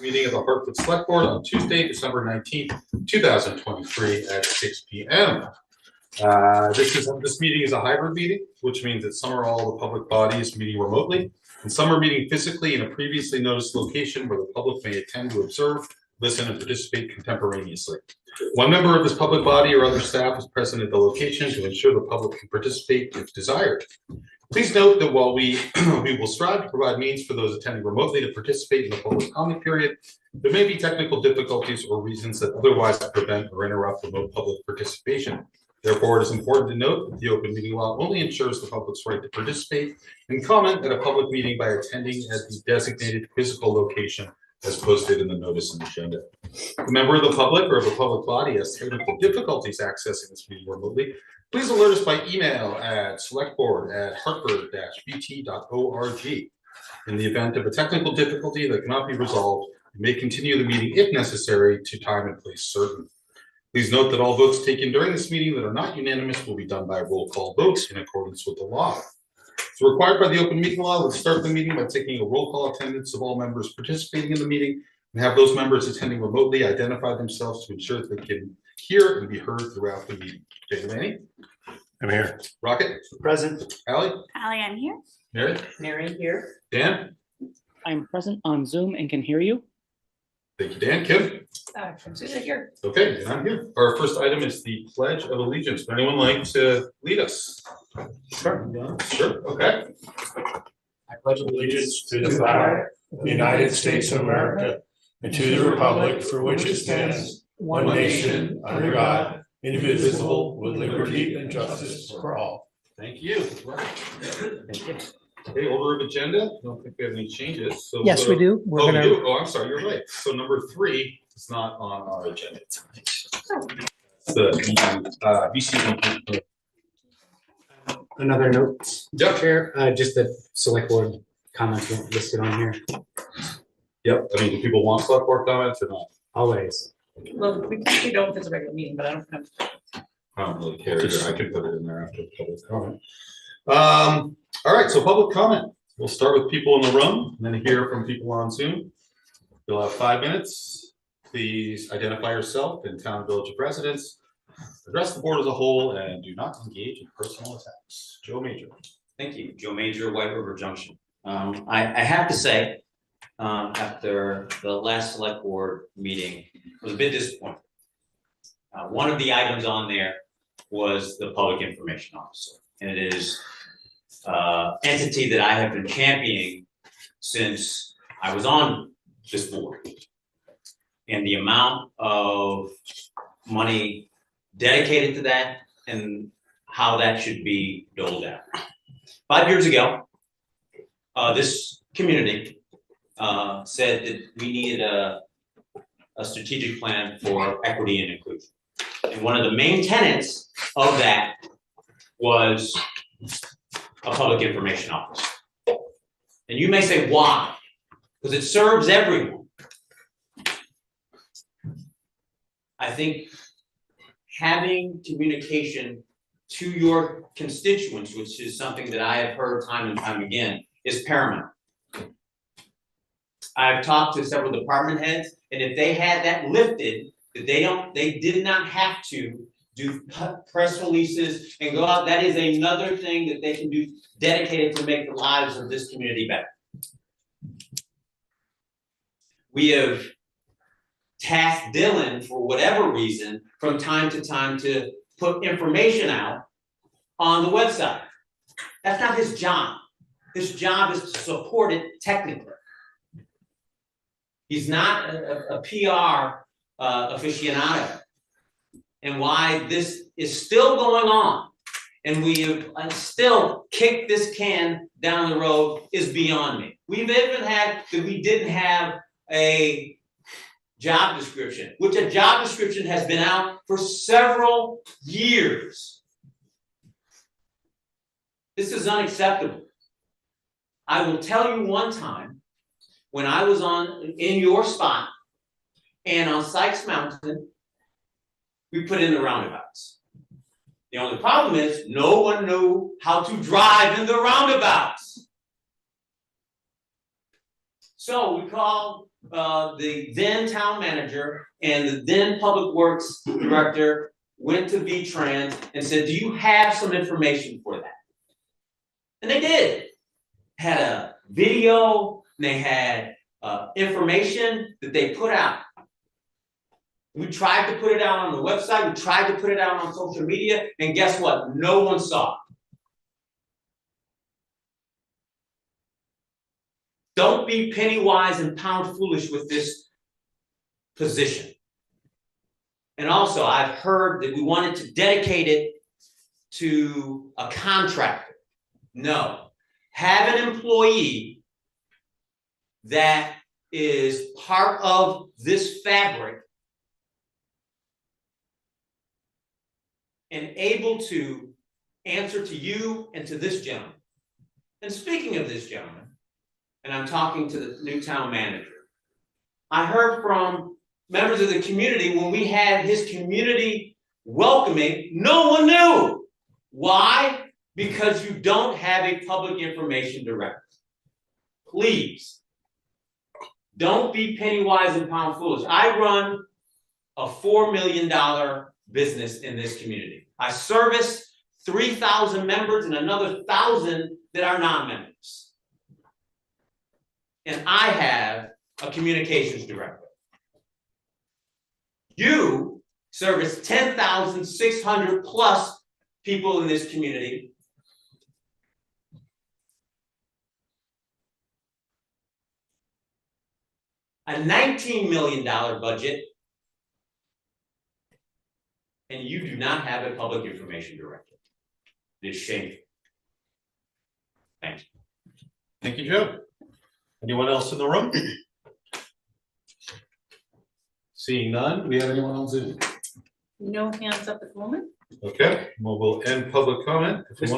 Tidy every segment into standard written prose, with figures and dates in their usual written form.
Meeting of the Hartford Selectboard on Tuesday, December 19th, 2023 at 6 p.m. This meeting is a hybrid meeting, which means that some or all the public bodies meeting remotely, and some are meeting physically in a previously noticed location where the public may attend to observe, listen, and participate contemporaneously. One member of this public body or other staff is present at the location to ensure the public can participate if desired. Please note that while we will strive to provide means for those attending remotely to participate in the public comment period, there may be technical difficulties or reasons that otherwise prevent or interrupt remote public participation. Therefore, it is important to note that the open meeting law only ensures the public's right to participate and comment at a public meeting by attending at the designated physical location as posted in the notice and agenda. If a member of the public or of a public body has technical difficulties accessing this meeting remotely, please alert us by email at selectboard@hartford-bt.org. In the event of a technical difficulty that cannot be resolved, we may continue the meeting if necessary to time and place certain. Please note that all votes taken during this meeting that are not unanimous will be done by roll call votes in accordance with the law. As required by the open meeting law, let's start the meeting by taking a roll call attendance of all members participating in the meeting and have those members attending remotely identify themselves to ensure that they can hear and be heard throughout the meeting. Okay, Laney? I'm here. Rocket? Present. Allie? Allie, I'm here. Mary? Mary here. Dan? I'm present on Zoom and can hear you. Thank you, Dan. Kim? Susan here. Okay, and I'm here. Our first item is the Pledge of Allegiance. Would anyone like to lead us? Sure. Sure, okay. I pledge allegiance to the flag of the United States of America and to the republic for which it stands, one nation, under God, indivisible, with liberty and justice for all. Thank you. Thank you. Okay, order of agenda. I don't think we have any changes. So Yes, we do. We're you gonna. do? Oh, I'm sorry. You're right. So number 3 is not on our agenda tonight. The VCDP. Another note, Yep. Chair, just the select board comments weren't listed on here, Yep. I mean, do people want select board comments or not? always. Well, we usually don't if it's a regular meeting, but I don't have. I don't really care either. I can put it in there after the public comment. All right, so public comment. We'll start with people in the room and then hear from people on Zoom. You'll have 5 minutes. Please identify yourself and town village of residence. Address the board as a whole and do not engage in personal attacks. Joe Major. Thank you, Joe Major, White River Junction. I have to say, after the last select board meeting, I was a bit disappointed. One of the items on there was the public information officer, and it is entity that I have been championing since I was on this board. And the amount of money dedicated to that and how that should be doled out. 5 years ago, this community said that we needed a strategic plan for equity and inclusion. And one of the main tenets of that was a public information officer. And you may say, why? Because it serves everyone. I think having communication to your constituents, which is something that I have heard time and time again, is paramount. I've talked to several department heads, and if they had that lifted, that they did not have to do press releases and go out. That is another thing that they can do dedicated to make the lives of this community better. We have tasked Dylan, for whatever reason, from time to time to put information out on the website. That's not his job. His job is to support it technically. He's not a PR aficionado. And why this is still going on and we have still kicked this can down the road is beyond me. We've even had that we didn't have a job description, which a job description has been out for several years. This is unacceptable. I will tell you one time when I was in your spot and on Sykes Mountain, we put in the roundabouts. The only problem is no one knew how to drive in the roundabouts. So we called the then town manager and the then public works director went to V-Trans and said, do you have some information for that? And they did. Had a video, and they had information that they put out. We tried to put it out on the website, we tried to put it out on social media, and guess what? No one saw it. Don't be penny wise and pound foolish with this position. And also, I've heard that we wanted to dedicate it to a contractor. No. Have an employee that is part of this fabric and able to answer to you and to this gentleman. And speaking of this gentleman, and I'm talking to the new town manager, I heard from members of the community when we had his community welcoming, no one knew. Why? Because you don't have a public information director. Please, don't be penny wise and pound foolish. I run a $4 million business in this community. I service 3,000 members and another 1,000 that are non-members. And I have a communications director. You service 10,600 plus people in this community. A $19 million budget, and you do not have a public information director. It is shameful. Thank you. Thank you, Joe. Anyone else in the room? Seeing none, do we have anyone on Zoom? No hands up at the moment. Okay, well, we'll end public comment. If you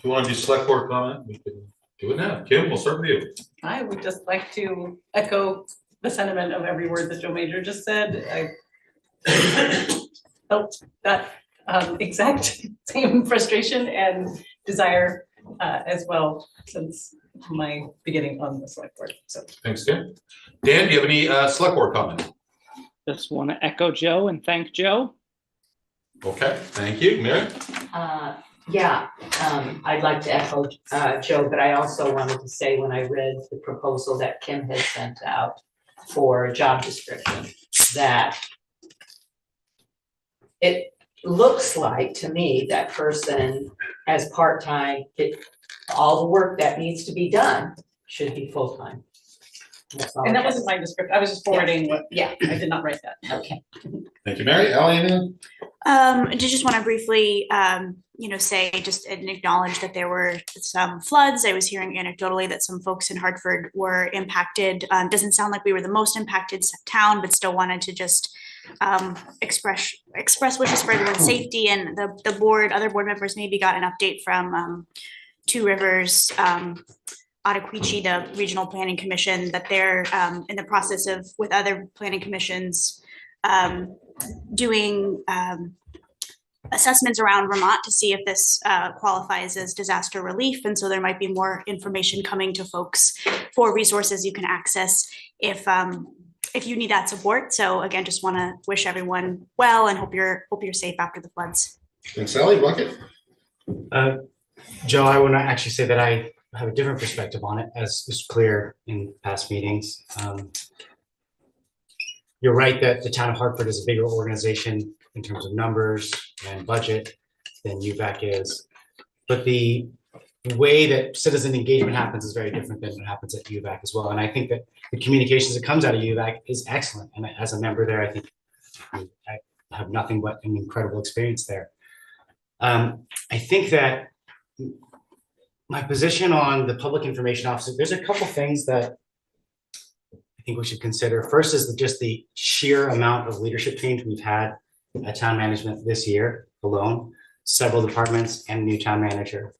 want to do select board comment, we can do it now. Kim, we'll start with you. I would just like to echo the sentiment of every word that Joe Major just said. I felt that exact same frustration and desire as well since my beginning on the select board. So Thanks, Kim. Dan, do you have any select board comment? Just want to echo Joe and thank Joe. Okay, thank you. Mary? Yeah, I'd like to echo Joe, but I also wanted to say when I read the proposal that Kim had sent out for a job description, that it looks like to me that person as part-time, all the work that needs to be done should be full-time. and that wasn't my description. I was just forwarding what, Yeah, I did not write that. okay. Thank you, Mary. Ally, anything? I just want to briefly, say, just and acknowledge that there were some floods. I was hearing anecdotally that some folks in Hartford were impacted. Doesn't sound like we were the most impacted town, but still wanted to just express wishes for everyone's safety. And the board, other board members maybe got an update from Two Rivers, Ottaquiche, the Regional Planning Commission, that they're in the process of, with other planning commissions, doing assessments around Vermont to see if this qualifies as disaster relief. And so there might be more information coming to folks for resources you can access if you need that support. So again, just want to wish everyone well and hope you're safe after the floods. Thanks, Sally. Bucket? Joe, I want to actually say that I have a different perspective on it, as is clear in past meetings. You're right that the town of Hartford is a bigger organization in terms of numbers and budget than UVAC is. But the way that citizen engagement happens is very different than what happens at UVAC as well. And I think that the communications that comes out of UVAC is excellent. And as a member there, I think I have nothing but an incredible experience there. I think that my position on the public information officer, there's a couple things that I think we should consider. First is just the sheer amount of leadership change we've had at town management this year alone, several departments and a new town manager.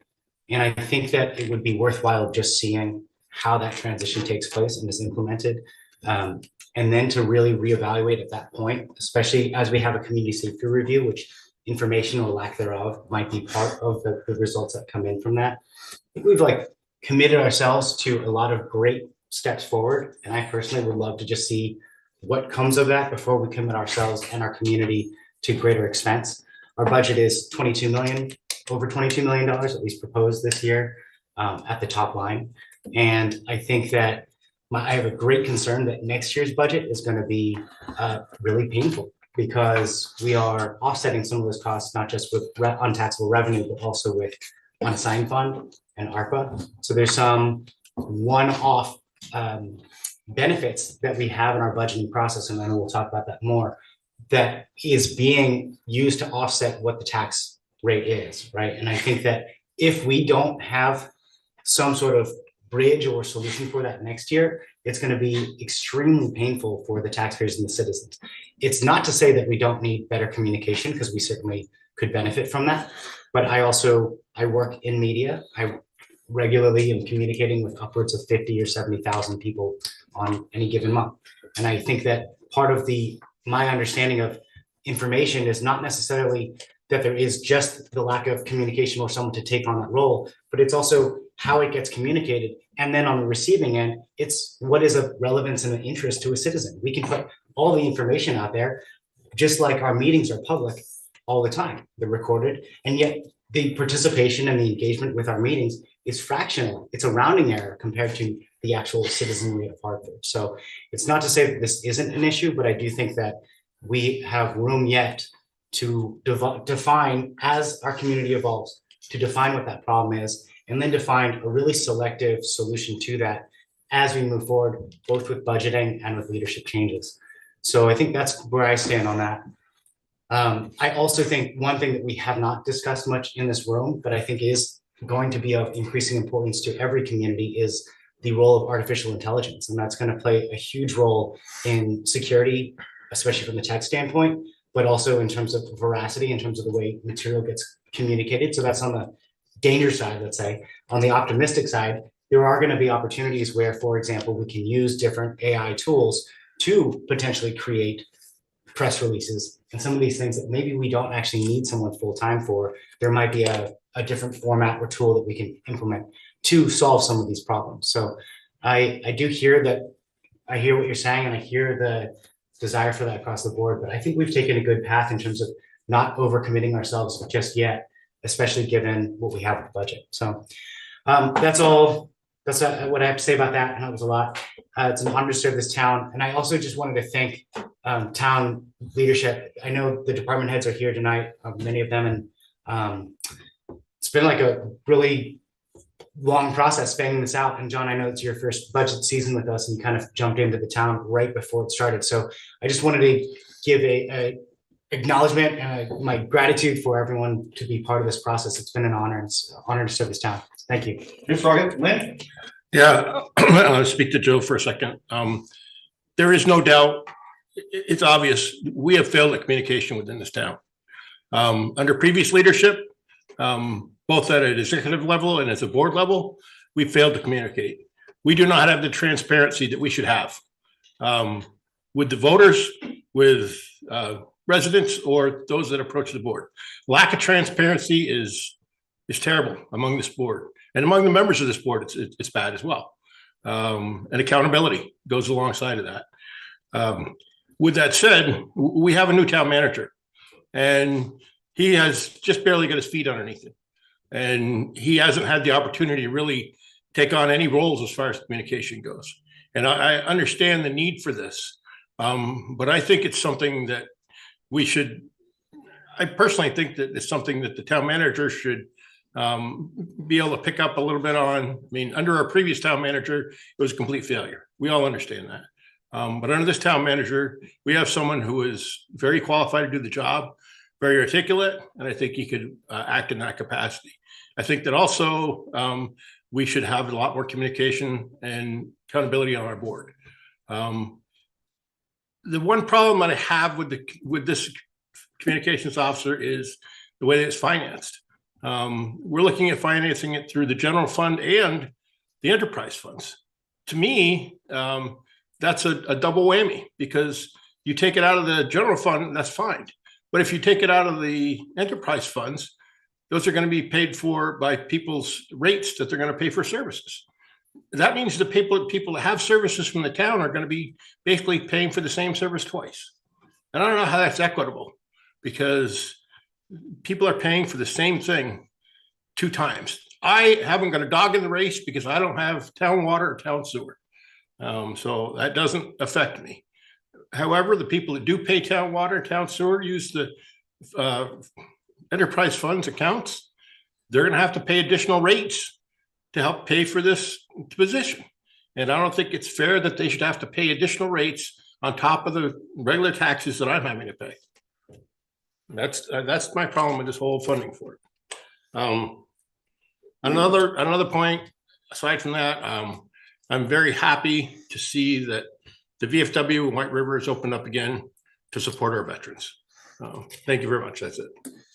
And I think that it would be worthwhile just seeing how that transition takes place and is implemented. And then to really reevaluate at that point, especially as we have a community safety review, which information or lack thereof might be part of the results that come in from that. I think we've committed ourselves to a lot of great steps forward. And I personally would love to just see what comes of that before we commit ourselves and our community to greater expense. Our budget is 22 million, over $22 million, at least proposed this year at the top line. And I think that I have a great concern that next year's budget is going to be really painful because we are offsetting some of those costs, not just with untaxable revenue, but also with unassigned fund and ARPA. So there's some one-off benefits that we have in our budgeting process, and I know we'll talk about that more, that is being used to offset what the tax rate is, right? And I think that if we don't have some sort of bridge or solution for that next year, it's going to be extremely painful for the taxpayers and the citizens. It's not to say that we don't need better communication, because we certainly could benefit from that. But I work in media. I regularly am communicating with upwards of 50 or 70,000 people on any given month. And I think that part of my understanding of information is not necessarily that there is just the lack of communication or someone to take on that role, but it's also how it gets communicated. And then on the receiving end, it's what is of relevance and an interest to a citizen. We can put all the information out there, just like our meetings are public all the time. They're recorded, and yet the participation and the engagement with our meetings is fractional. It's a rounding error compared to the actual citizenry of Hartford. So it's not to say that this isn't an issue, but I do think that we have room yet to define, as our community evolves, to define what that problem is, and then to find a really selective solution to that as we move forward, both with budgeting and with leadership changes. So I think that's where I stand on that. I also think one thing that we have not discussed much in this room, but I think is going to be of increasing importance to every community, is the role of artificial intelligence. And that's going to play a huge role in security, especially from the tech standpoint, but also in terms of veracity, in terms of the way material gets communicated. So that's on the danger side, let's say. On the optimistic side, there are going to be opportunities where, for example, we can use different AI tools to potentially create press releases and some of these things that maybe we don't actually need someone full-time for. There might be a different format or tool that we can implement to solve some of these problems. So I do hear that, I hear what you're saying, and I hear the desire for that across the board, but I think we've taken a good path in terms of not overcommitting ourselves just yet, especially given what we have with the budget. So that's all. That's what I have to say about that. And that was a lot. It's an honor to serve this town. And I also just wanted to thank town leadership. I know the department heads are here tonight, many of them, and it's been like a really long process figuring this out. And John, I know it's your first budget season with us, and you kind of jumped into the town right before it started. So I just wanted to give a acknowledgement and my gratitude for everyone to be part of this process. It's been an honor. It's an honor to serve this town. Thank you. Thanks, Rogan. Lynn? Yeah, I'll speak to Joe for a second. There is no doubt, it's obvious, we have failed at communication within this town. Under previous leadership, both at an executive level and at the board level, we failed to communicate. We do not have the transparency that we should have with the voters, with residents, or those that approach the board. Lack of transparency is terrible among this board, and among the members of this board, it's bad as well. And accountability goes alongside of that. With that said, we have a new town manager, and he has just barely got his feet underneath him. And he hasn't had the opportunity to really take on any roles as far as communication goes. And I understand the need for this, but I think it's something that we should, I personally think that it's something that the town manager should be able to pick up a little bit on. I mean, under our previous town manager, it was a complete failure. We all understand that. But under this town manager, we have someone who is very qualified to do the job, very articulate, and I think he could act in that capacity. I think that also we should have a lot more communication and accountability on our board. The one problem that I have with this communications officer is the way that it's financed. We're looking at financing it through the general fund and the enterprise funds. To me, that's a double whammy, because you take it out of the general fund, that's fine. But if you take it out of the enterprise funds, those are going to be paid for by people's rates that they're going to pay for services. that means the people that have services from the town are gonna be basically paying for the same service twice. And I don't know how that's equitable, because people are paying for the same thing 2 times. I haven't got a dog in the race because I don't have town water or town sewer. So that doesn't affect me. However, the people that do pay town water, town sewer, use the enterprise funds accounts, they're gonna have to pay additional rates to help pay for this position. And I don't think it's fair that they should have to pay additional rates on top of the regular taxes that I'm having to pay. That's my problem with this whole funding for it. Another point, aside from that, I'm very happy to see that the VFW in White River has opened up again to support our veterans. Thank you very much. That's it.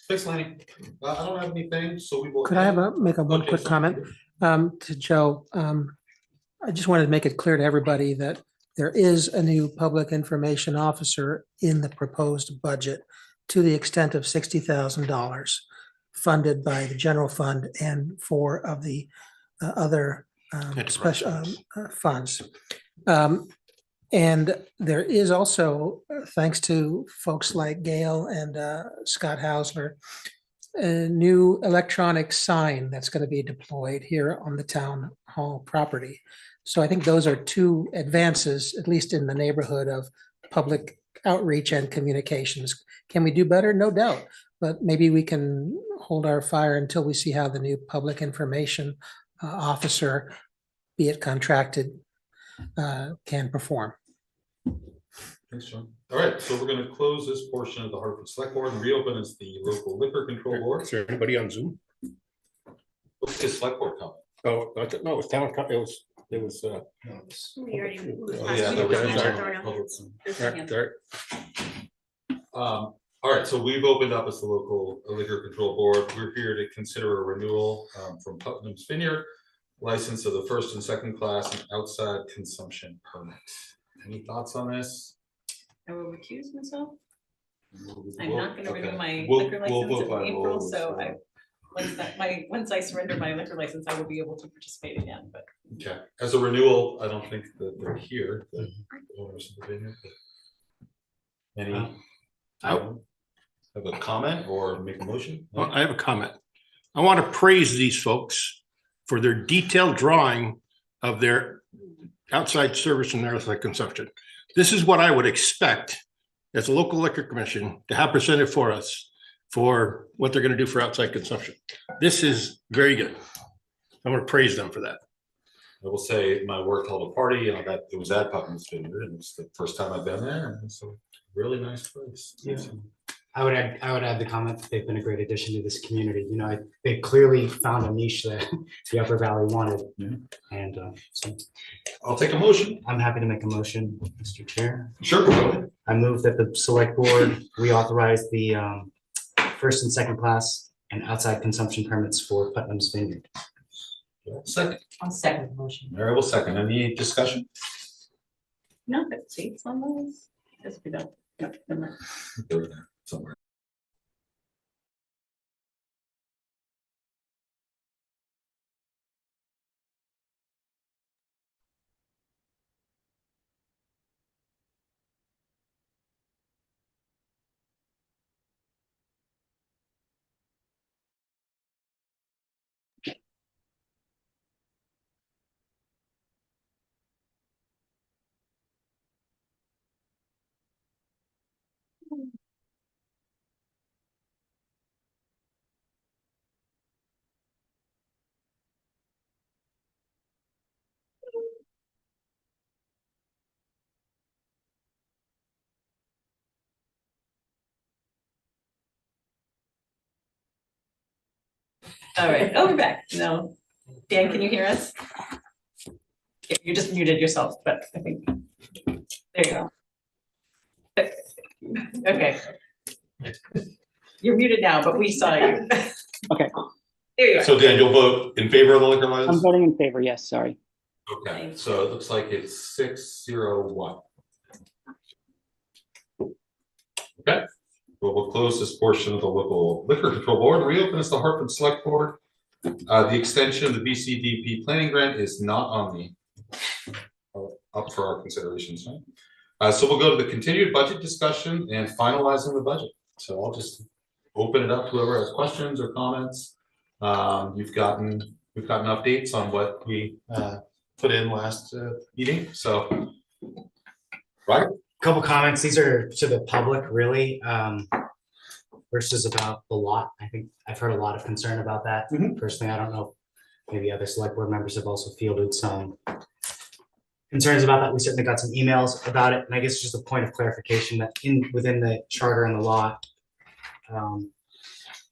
Thanks, Lenny. I don't have anything, so we will. Could I make one Okay, quick so- comment to Joe? I just wanted to make it clear to everybody that there is a new public information officer in the proposed budget to the extent of $60,000 funded by the general fund and 4 of the other special funds. And there is also, thanks to folks like Gail and Scott Hausler, a new electronic sign that's going to be deployed here on the town hall property. So I think those are 2 advances, at least in the neighborhood of public outreach and communications. Can we do better? No doubt. But maybe we can hold our fire until we see how the new public information officer, be it contracted, can perform. Thanks, John. All right, so we're gonna close this portion of the Hartford Select Board and reopen as the local liquor control board. Is there anybody on Zoom? What's the select board comment? Oh, no, it was town, it was. We already. Oh, yeah, that was- Sorry. All right, so we've opened up as the local liquor control board. We're here to consider a renewal from Putnam's Vineyard, license of the 1st and 2nd class and outside consumption permit. Any thoughts on this? I will recuse myself. I'm not gonna renew Okay. my We'll- liquor we'll license vote in by April, vote, so once I surrender my liquor license, I will be able to participate again, but. Okay, as a renewal, I don't think that they're here, the owners of the vineyard. but- Any? Have a comment or make a motion? Well, I have a comment. I want to praise these folks for their detailed drawing of their outside service and their outside consumption. This is what I would expect as a local liquor commission to have presented for us for what they're going to do for outside consumption. This is very good. I want to praise them for that. I will say my work held a party and it was at Putnam's Vineyard and it's the first time I've been there and it's a really nice place. Yeah. I would add the comment that they've been a great addition to this community. You know, they clearly found a niche that the Upper Valley wanted. Yeah. And so I'll take a motion. I'm happy to make a motion, Mr. Chair. Sure. Go ahead. I move that the select board reauthorize the 1st and 2nd class and outside consumption permits for Putnam's Vineyard. Second. I'll second the motion. Mary will second. Any discussion? No, but seats on those, yes, we don't. No, never mind. They're there somewhere. All right, oh, we're back. No, Dan, can you hear us? Yeah, you just muted yourself, but I think, there you go. Okay. You're muted now, but we saw you. Okay. There you are. So Dan, you'll vote in favor of the liquor I'm license? voting in favor, yes, sorry. Okay, so it looks like it's 6-0-1. Okay, well, we'll close this portion of the local liquor control board, reopen as the Hartford Select Board. The extension of the VCDP planning grant is not on the up for our considerations, right? So we'll go to the continued budget discussion and finalizing the budget. So I'll just open it up to whoever has questions or comments. We've gotten updates on what we put in last meeting. So, right? Couple comments. These are to the public, really. Versus about the lot. I think I've heard a lot of concern about that. Personally, I don't know. Maybe other select board members have also fielded some concerns about that. We certainly got some emails about it. And I guess just a point of clarification that within the charter and the law,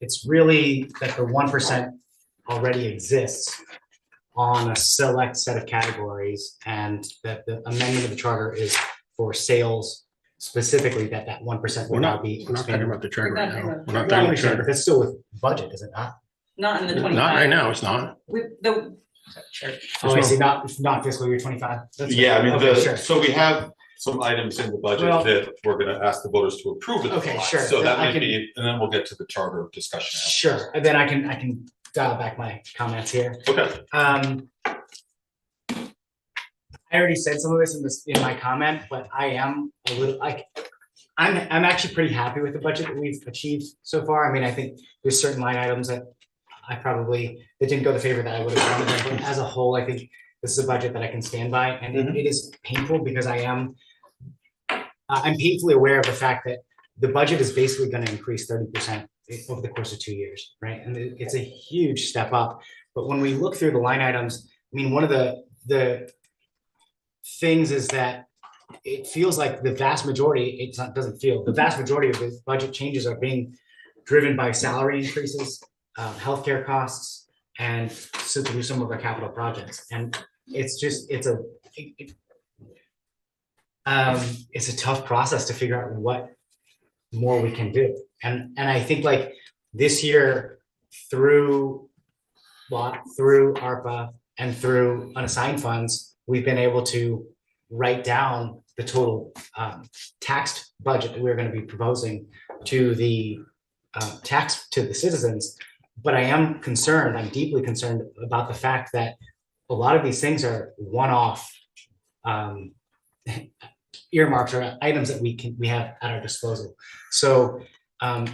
it's really that the 1% already exists on a select set of categories, and that the amendment of the charter is for sales specifically, that 1% will not be. We're not talking about the charter right now. We're not Not talking only about charter, charter. but it's still with budget, is it not? Not in the 25. Not right now, it's not. Oh, I see, not fiscal year 25. That's Yeah, I mean, okay, sure. so we have some items in the budget Well- that we're gonna ask the voters to approve it. Okay, sure. So that Then I might can- be, and then we'll get to the charter discussion. Sure, and then I can dial back my comments here. Okay. I already said some of this in my comment, but I am a little I'm actually pretty happy with the budget that we've achieved so far. I mean, I think there's certain line items that that didn't go the favor that I would have wanted, but as a whole, I think this is a budget that I can stand by, and it is painful because I'm painfully aware of the fact that the budget is basically going to increase 30% over the course of 2 years, right? And it's a huge step up. But when we look through the line items, I mean, one of the things is that it feels like the vast majority, the vast majority of the budget changes are being driven by salary increases, healthcare costs, and through some of our capital projects. And it's a tough process to figure out what more we can do. And I think like this year through ARPA and through unassigned funds, we've been able to write down the total taxed budget that we're going to be proposing to the tax to the citizens. But I am concerned, I'm deeply concerned about the fact that a lot of these things are one-off earmarks or items that we have at our disposal. So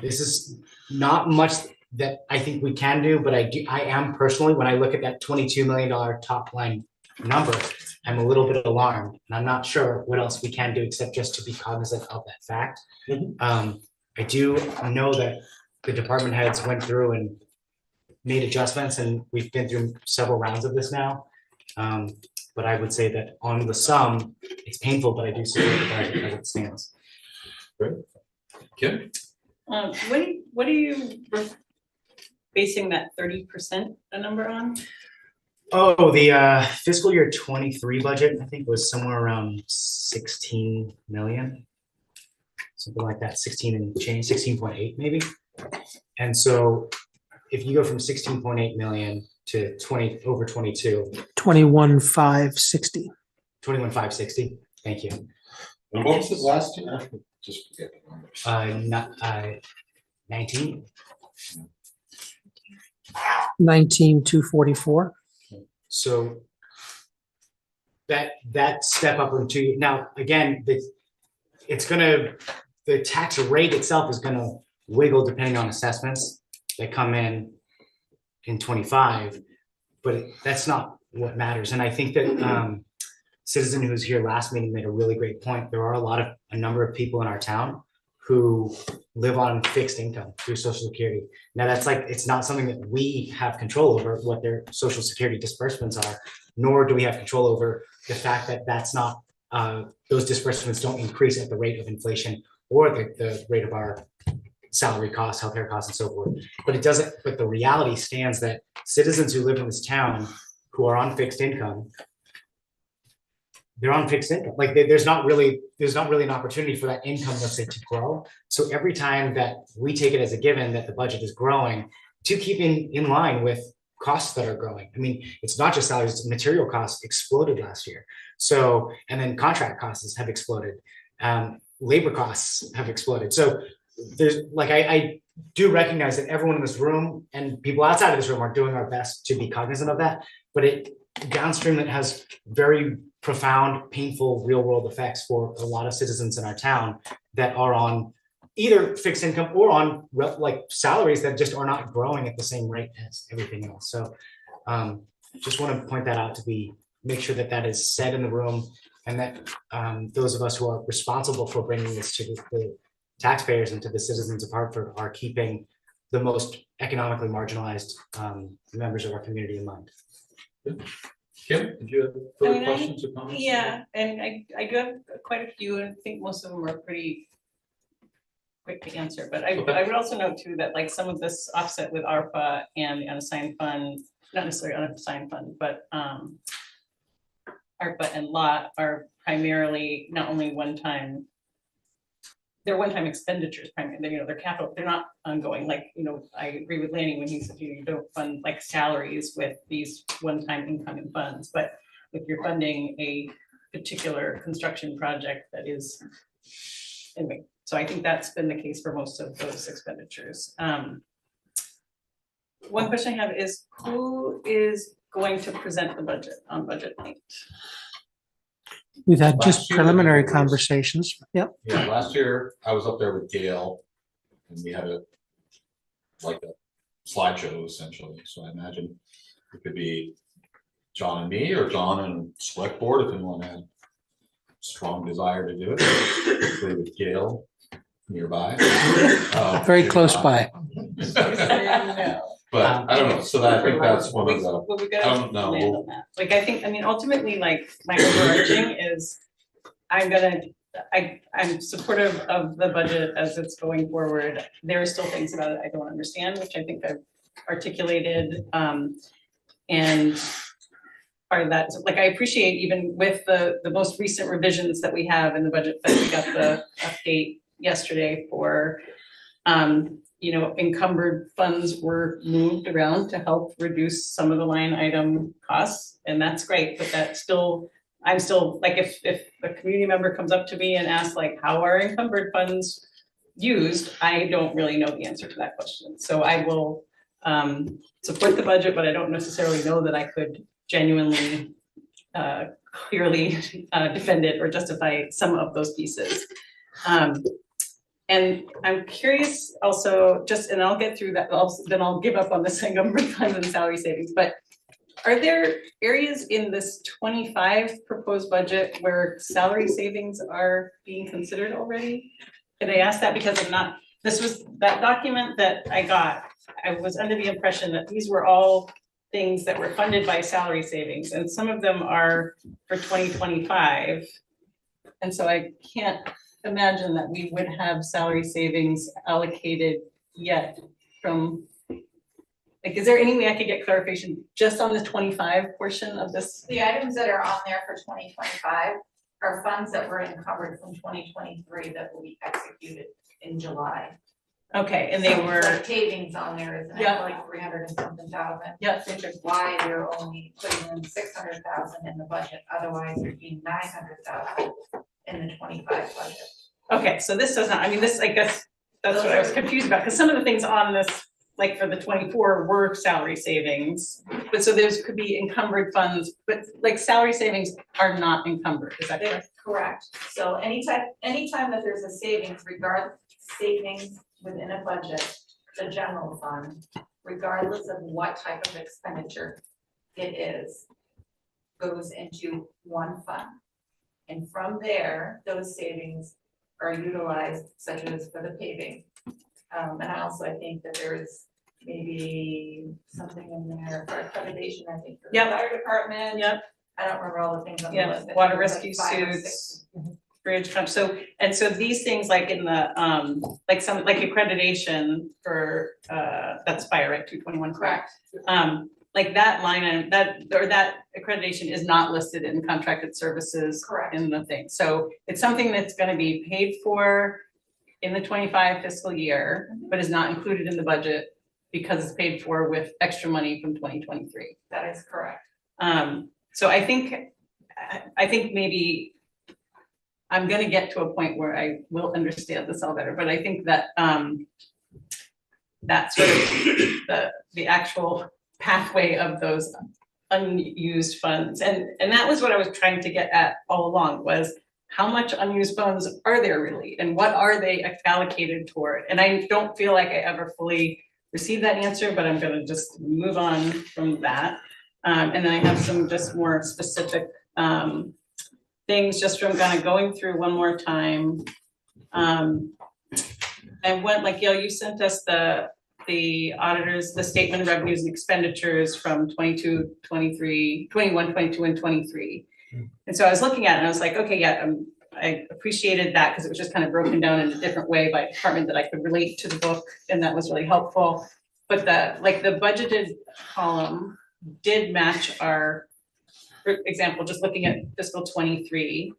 this is not much that I think we can do, but I am personally, when I look at that $22 million top line number, I'm a little bit alarmed, and I'm not sure what else we can do except just to be cognizant of that fact. I do know that the department heads went through and made adjustments, and we've been through several rounds of this now. But I would say that on the sum, it's painful, but I do support the budget as it stands. Great. Kim? What are you basing that 30% number on? Oh, the fiscal year 23 budget, I think was somewhere around 16 million. Something like that, 16 and change, 16.8 maybe. And so if you go from 16.8 million to over 22. 21,560. 21,560, thank you. And what was it last year? I just forget the numbers. 19. 19,244. So that step up from 2 now, again, the tax rate itself is gonna wiggle depending on assessments that come in 25, but that's not what matters. And I think that citizen who was here last meeting made a really great point. There are a number of people in our town who live on fixed income through Social Security. Now it's not something that we have control over what their Social Security disbursements are, nor do we have control over the fact that that's not, those disbursements don't increase at the rate of inflation or the rate of our salary costs, healthcare costs, and so forth. But the reality stands that citizens who live in this town who are on fixed income, they're on fixed income. Like there's not really an opportunity for that income, let's say, to grow. So every time that we take it as a given that the budget is growing, to keep in line with costs that are growing. I mean, it's not just salaries, it's material costs exploded last year. So, and then contract costs have exploded. Labor costs have exploded. So there's like, do recognize that everyone in this room and people outside of this room are doing our best to be cognizant of that, but it downstream it has very profound, painful, real world effects for a lot of citizens in our town that are on either fixed income or on like salaries that just are not growing at the same rate as everything else. So just want to point that out make sure that that is said in the room, and that those of us who are responsible for bringing this to the taxpayers and to the citizens of Hartford are keeping the most economically marginalized members of our community in mind. Kim, did you have I further mean, questions or comments? Yeah, and I do have quite a few, and I think most of them are pretty quick to answer, but Okay. I would also note too that like some of this offset with ARPA and the unassigned fund, not necessarily unassigned fund, but ARPA and LOT are primarily not only they're one-time expenditures primarily, they're capital, they're not ongoing, like, I agree with Lanny when he said you don't fund like salaries with these one-time incoming funds, but if you're funding a particular construction project that is, anyway, so I think that's been the case for most of those expenditures. One question I have is, who is going to present the budget on budget night? We've had Last just year, preliminary it was- conversations. Yep. Yeah, last year I was up there with Gail and we had a slideshow essentially. So I imagine it could be John and me or John and select board if anyone had strong desire to do it. Hopefully with Gail nearby. Very close by. But I don't know. So I think that's one of the, Well, we I gotta don't know. land on that. Like, I think, ultimately, like, my overarching is, I'm supportive of the budget as it's going forward. There are still things about it I don't understand, which I think I've articulated. And part of that, like, I appreciate even with the most recent revisions that we have in the budget, that we got the update yesterday for, encumbered funds were moved around to help reduce some of the line item costs, and that's great, but I'm still, like, if a community member comes up to me and asks, like, how are encumbered funds used, I don't really know the answer to that question. So I will support the budget, but I don't necessarily know that I could genuinely clearly defend it or justify some of those pieces. And I'm curious also, and I'll get through that, then I'll give up on this encumbered funds and salary savings, but are there areas in this 25 proposed budget where salary savings are being considered already? And I ask that because that document that I got, I was under the impression that these were all things that were funded by salary savings, and some of them are for 2025. And so I can't imagine that we would have salary savings allocated yet from, like, is there any way I could get clarification just on the 25 portion of this? The items that are on there for 2025 are funds that were encumbered from 2023 that will be executed in July. Okay, and they So, were, like, pavings on there is Yeah. like 300 and something thousand. yeah, Which is why they're only putting in 600,000 in the budget, otherwise there'd be 900,000 in the 25 budget. okay, so this does not, this, I guess, that's what I was confused about, because some of the things on this, like for the 24 were salary savings, but so those could be encumbered funds, but like salary savings are not encumbered, is that correct? Correct. So anytime that there's a savings within a budget, the general fund, regardless of what type of expenditure it is, goes into one fund. And from there, those savings are utilized, such as for the paving. And I think that there is maybe something in there for accreditation, I think, for the Yep. fire department. Yep. I don't remember all the things on the Yeah, list. but water there's like rescue 5 or suits. 6. Bridge fund, so these things like in the, like some, like accreditation for, that's fire, right, 221, correct? Like that line item, that accreditation is not listed in contracted services. Correct. In the thing, so it's something that's gonna be paid for in the 25 fiscal year, but is not included in the budget because it's paid for with extra money from 2023. That is correct. So I think maybe I'm gonna get to a point where I will understand this all better, but I think that that sort of the actual pathway of those unused funds. And that was what I was trying to get at all along, was how much unused funds are there really? And what are they allocated toward? And I don't feel like I ever fully received that answer, but I'm gonna just move on from that. And then I have some just more specific things just from kind of going through one more time. And what, like, Gail, you sent us the auditors, the statement of revenues and expenditures from 22, 23, 21, 22, and 23. And so I was looking at it and I was like, okay, yeah, I appreciated that because it was just kind of broken down in a different way by department that I could relate to the book, and that was really helpful. But the budgeted column did match our, for example, just looking at fiscal 23,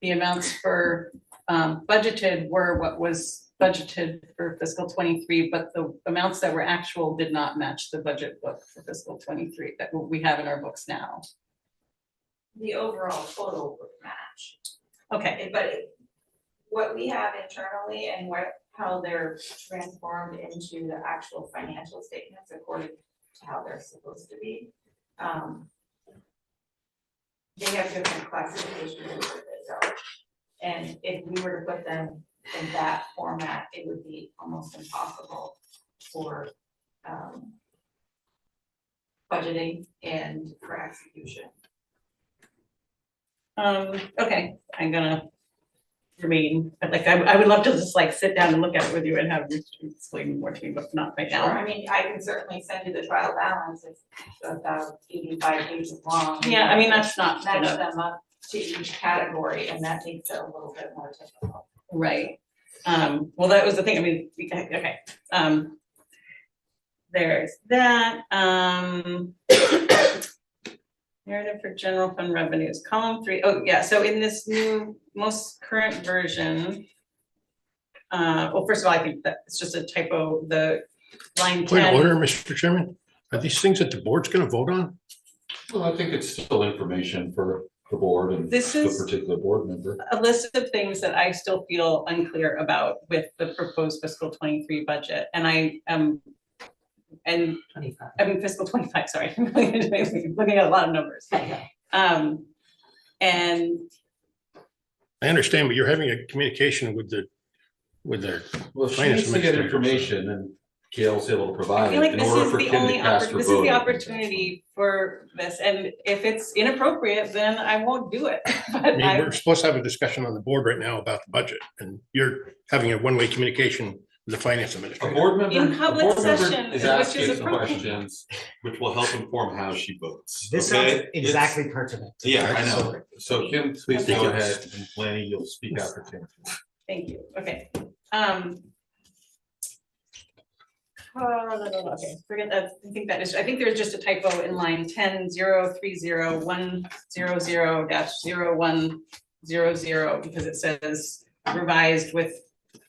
the amounts for budgeted were what was budgeted for fiscal 23, but the amounts that were actual did not match the budget book for fiscal 23 that we have in our books now. The overall total would match. Okay, But what we have internally and how they're transformed into the actual financial statements according to how they're supposed to be. They have different classifications of it, so. And if we were to put them in that format, it would be almost impossible for budgeting and for execution. okay, I'm gonna remain, but like, I would love to just like sit down and look at it with you and have you explain more to me, but not right Sure, now. I mean, I can certainly send you the trial balance, it's about 85 pages long. Yeah, I mean, that's not Match gonna, them up to each category, and that makes it a little bit more difficult. right. Well, that was the thing, I mean, okay, there's that, narrative for general fund revenues, column 3. Oh yeah, so in this new, most current version, well, first of all, I think that it's just a typo, the line 10. Point of order, Mr. Chairman, are these things that the board's gonna vote on? Well, I think it's still information for the board and This the is particular board member. a list of things that I still feel unclear about with the proposed fiscal 23 budget, and I am, and 25. I mean fiscal 25, sorry, I'm looking at a lot of numbers. And I understand, but you're having a communication with the Well, she Finance needs to get administrator. information and Gail's able to I provide feel it like in this order is for the Kim to only, cast her this is vote. the opportunity for this, and if it's inappropriate, then I won't do it. But I mean, we're supposed to have a discussion on the board right now about the budget, and you're having a one-way communication with the finance A administrator. board member, In a public board member session, is which asking is some appropriate. questions, which will help inform how she votes. This okay? sounds exactly pertinent. Yeah, I So- know. So Kim, please go Ridiculous. ahead, and Lanny, you'll speak after Kim. Thank you, okay. Okay, forget that, I think that is, I think there's just a typo in line 10-030-100-0100, because it says revised with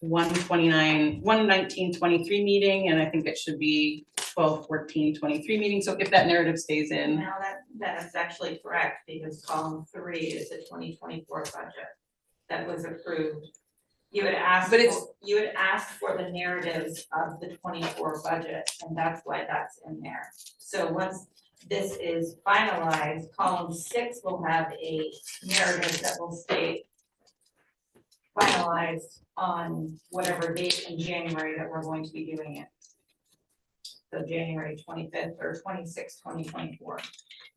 1/19/23 meeting, and I think it should be 12/14/23 meeting, so if that narrative stays in. Now that is actually correct, because column 3 is the 2024 budget that was approved. You had asked, But it's- you had asked for the narratives of the 24 budget, and that's why that's in there. So once this is finalized, column 6 will have a narrative that will state finalized on whatever date in January that we're going to be doing it. So January 25th or 26th, 2024.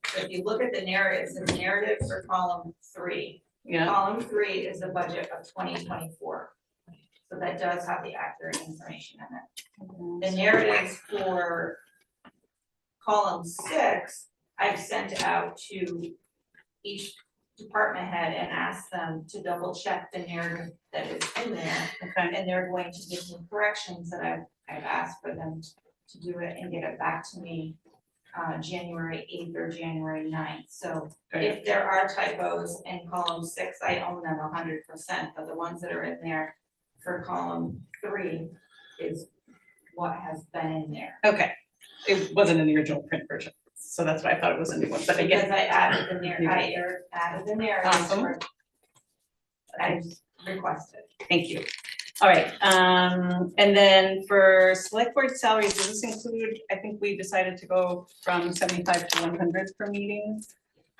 So if you look at the narratives for column 3. Yeah, Column 3 is the budget of 2024. So that does have the accurate information in it. The narratives for column 6, I've sent out to each department head and asked them to double check the narrative that is in there. okay, And they're going to give me corrections that I've asked for them to do it and get it back to me January 8th or January 9th. So if there are typos in column 6, I own them 100%, but the ones that are in there for column 3 is what has been in there. okay. It wasn't in the original print version, so that's why I thought it was a new one, but Because again, I added the narrative Awesome. I requested. thank you. All right, and then for select board salaries, does this include, I think we decided to go from 75 to 100 per meeting.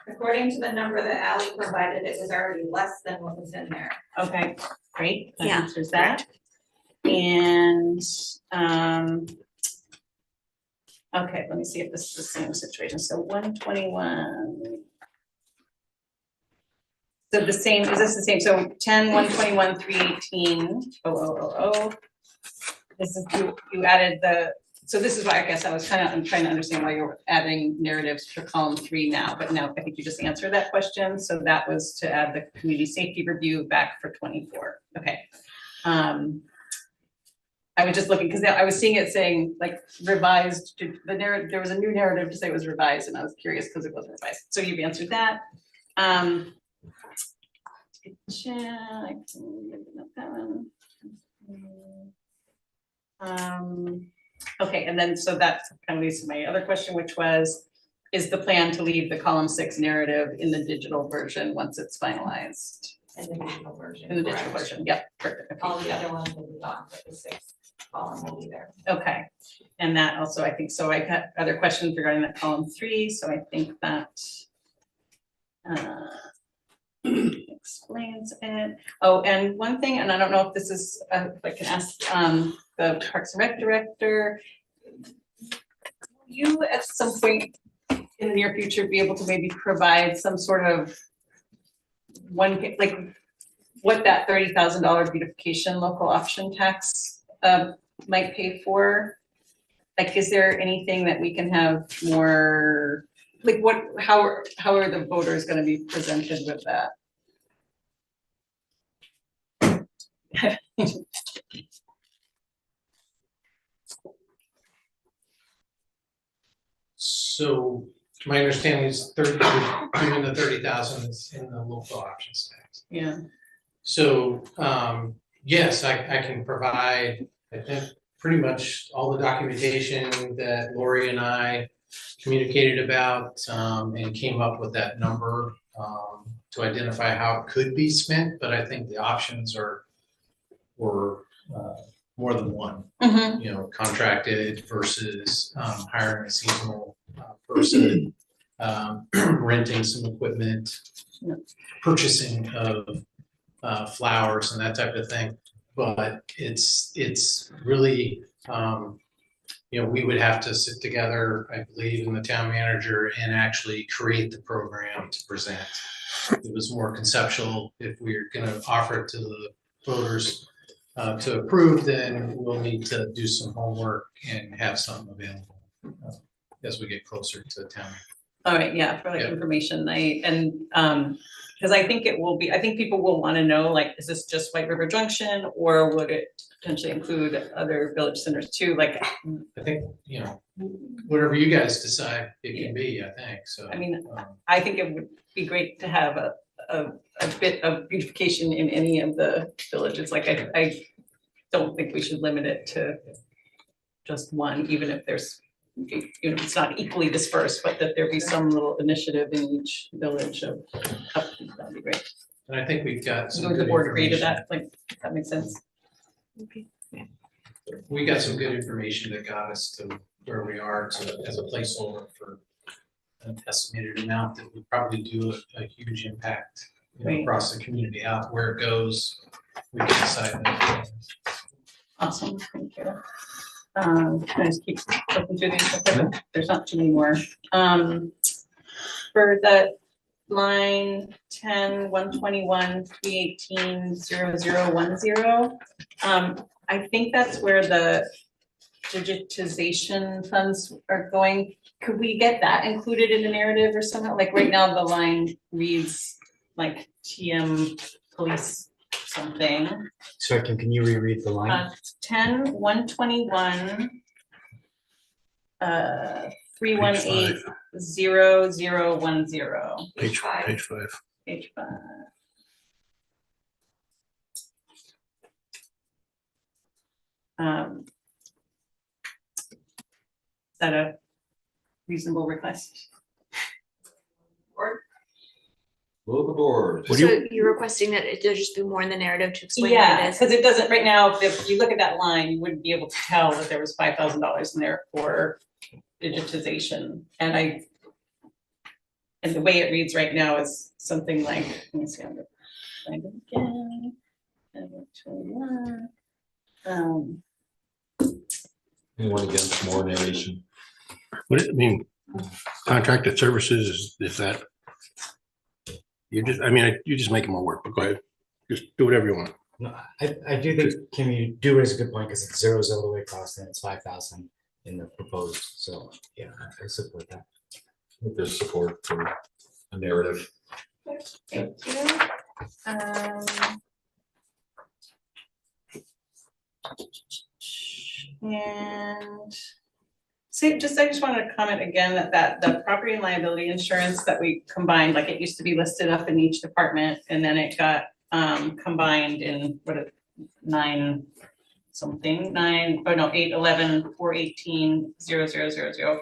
According to the number that Ally provided, it was already less than what was in there. Okay, great, that Yeah, answers that. And, okay, let me see if this is the same situation, so 121. So the same, is this the same, so 10, 121, 318, 0000. This is, you added the, so this is why I guess I'm trying to understand why you're adding narratives for column 3 now, but now I think you just answered that question, so that was to add the community safety review back for 24, okay. I was just looking, because I was seeing it saying like revised, to the narrative, there was a new narrative to say it was revised, and I was curious because it wasn't revised, so you've answered that. Okay, and then so that kind of leads to my other question, which was, is the plan to leave the column 6 narrative in the digital version once it's finalized? In the digital version. In the digital correct. version, yep, perfect. All the other ones will be gone, but the 6th column will be there. Okay, and that also, I think, so I got other questions regarding that column 3, so I think that explains it. Oh, and one thing, and I don't know if this is, if I can ask the Parks and Rec director, you at some point in the near future be able to maybe provide some sort of like what that $30,000 beautification local option tax might pay for? Like, is there anything that we can have more, like what, how are the voters gonna be presented with that? So my understanding is doing the 30,000 is in the local options tax. Yeah, So, yes, I can provide, I think, pretty much all the documentation that Lori and I communicated about, and came up with that number, to identify how it could be spent, but I think the options were more than one. mhm, You know, contracted versus hiring a seasonal person, renting some equipment, Yeah. purchasing of flowers and that type of thing. But it's really, you know, we would have to sit together, I believe, in the town manager and actually create the program to present. It was more conceptual. If we're gonna offer it to the voters to approve, then we'll need to do some homework and have something available as we get closer to town. all right, yeah, for like Yeah. information, because I think it will be, I think people will wanna know, like, is this just White River Junction, or would it potentially include other village centers too, like, I think, you know, whatever you guys decide, it can be, I think, so. I mean, I think it would be great to have a bit of beautification in any of the villages, like, I don't think we should limit it to just one, even if there's, you know, it's not equally dispersed, but that there be some little initiative in each village of, that'd be great. And I think we've got some Would the good board agree to information. that, like, that makes sense? We got some good information that got us to where we are as a placeholder for an estimated amount that would probably do a huge impact, you know, Right. across the community. Out where it goes, we can decide that. Awesome, thank you. Can I just keep looking through these, okay, there's not too many more. For the line 10, 121, 318, 0010, I think that's where the digitization funds are going. Could we get that included in the narrative or something? Like right now, the line reads like TM police something. So can you reread the line? 10, 121, 318, 0010. Page 5. Page 5. Is that a reasonable request? Or Will of the board. What do you- So you're requesting that there just be more in the narrative to explain what Yeah, it is? because it doesn't, right now, if you look at that line, you wouldn't be able to tell that there was $5,000 in there for digitization, and the way it reads right now is something like, let me see, I'm gonna find it again. Anyone against more narration? What, I mean, contracted services, is that? You just, I mean, you just make it more work, but go ahead. Just do whatever you want. No, I do think, Kim, you do raise a good point, because it zeroes all the way across, and it's 5,000 in the proposed, so, yeah, I support that. I think there's support for a narrative. Thank you. And see, I just wanted to comment again that the property and liability insurance that we combined, like it used to be listed up in each department, and then it got combined in nine something, 811, 418, 0000.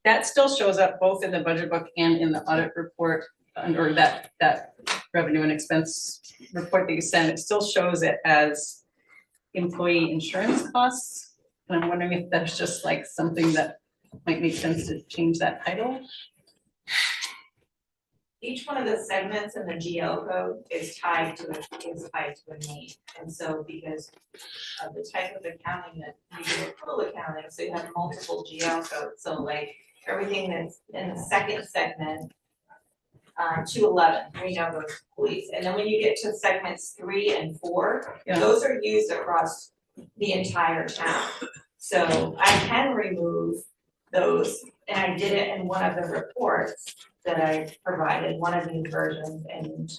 That still shows up both in the budget book and in the audit report, or that revenue and expense report that you sent. It still shows it as employee insurance costs. And I'm wondering if that's just like something that might make sense to change that title. Each one of the segments in the GL code is tied to a name. And so because of the type of accounting that you do accrual accounting, so you have multiple GL codes. So like everything that's in the second segment, 211, we know those police. And then when you get to segments 3 and 4, Yeah. those are used across the entire town. So I can remove those, and I did it in one of the reports that I provided, one of these versions, and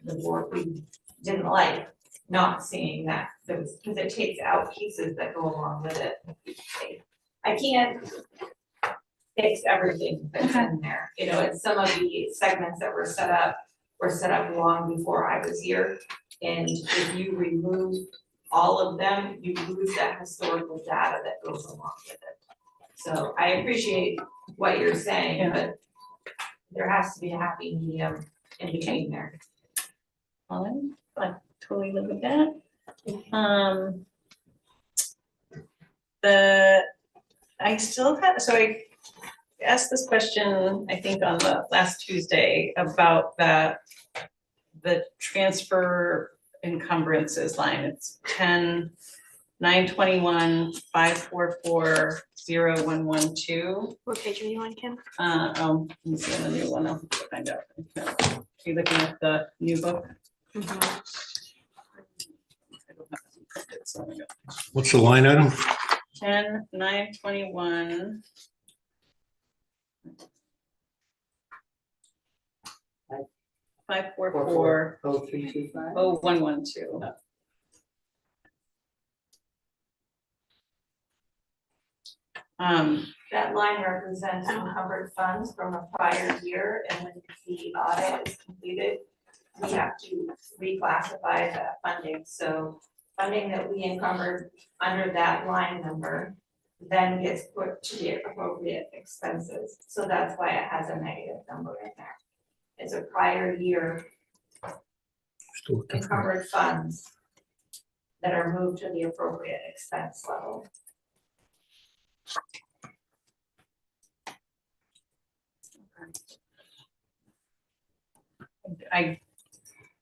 the board, we didn't like not seeing that, because it takes out pieces that go along with it. I can't fix everything that's in there, you know, and some of the segments that were set up long before I was here. And if you remove all of them, you lose that historical data that goes along with it. So I appreciate what you're saying, Yeah. but there has to be a happy medium in between there. Fine, I totally live with that. I still have, so I asked this question, I think on the last Tuesday, about the transfer encumbrances line. It's 10-921-544-0112. What page are you on, Kim? Let me see on the new one, I'll have to find out. Are you looking at the new book? Mhm. I don't have it printed, so I got What's the line item? 10-921. 544 0325. 0112. That line represents encumbered funds from a prior year, and when the audit is completed, we have to reclassify that funding. So funding that we encumbered under that line number then gets put to the appropriate expenses. So that's why it has a negative number in there. It's a prior year Still looking for it. encumbered funds that are moved to the appropriate expense level. I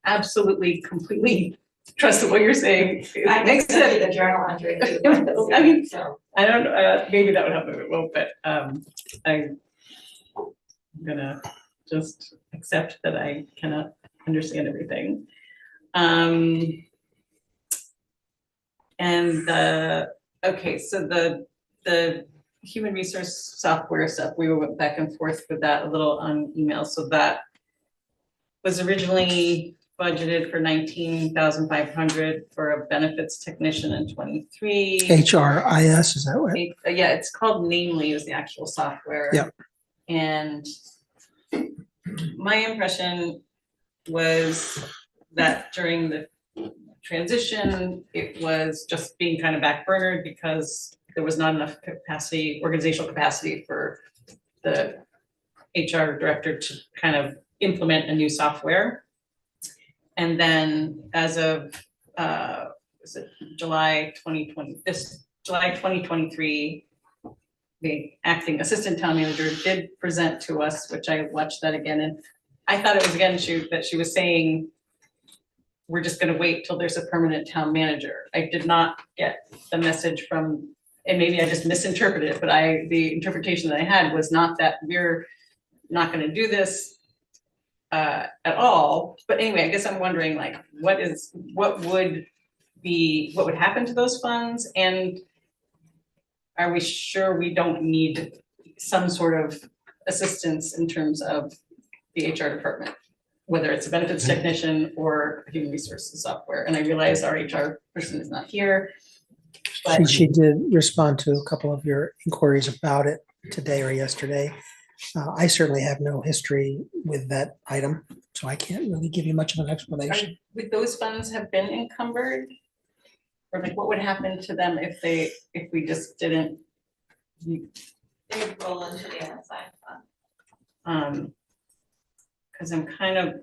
absolutely, completely trust what you're saying. It I makes can send you sense. the journal entry. if you'd I like to see mean, it, so. I don't, maybe that would help, maybe it won't, but I'm gonna just accept that I cannot understand everything. And okay, so the human resource software stuff, we went back and forth with that a little on email, so that was originally budgeted for 19,500 for a benefits technician in 23. HRIS, is that right? Yeah, it's called Namely is the actual software. Yep. And my impression was that during the transition, it was just being kind of backburnered because there was not enough capacity, organizational capacity for the HR director to kind of implement a new software. And then as of, was it July 2023, the acting assistant town manager did present to us, which I watched that again, and I thought it was again, that she was saying, we're just gonna wait till there's a permanent town manager. I did not get the message from, and maybe I just misinterpreted it, but the interpretation that I had was not that we're not gonna do this at all. But anyway, I guess I'm wondering, like, what would happen to those funds? And are we sure we don't need some sort of assistance in terms of the HR department, whether it's a benefits technician or human resources software? And I realize our HR person is not here. But She did respond to a couple of your inquiries about it today or yesterday. I certainly have no history with that item, so I can't really give you much of an explanation. would those funds have been encumbered? Or like, what would happen to them if we just didn't? They would roll into the unassigned fund. Cause I'm kind of,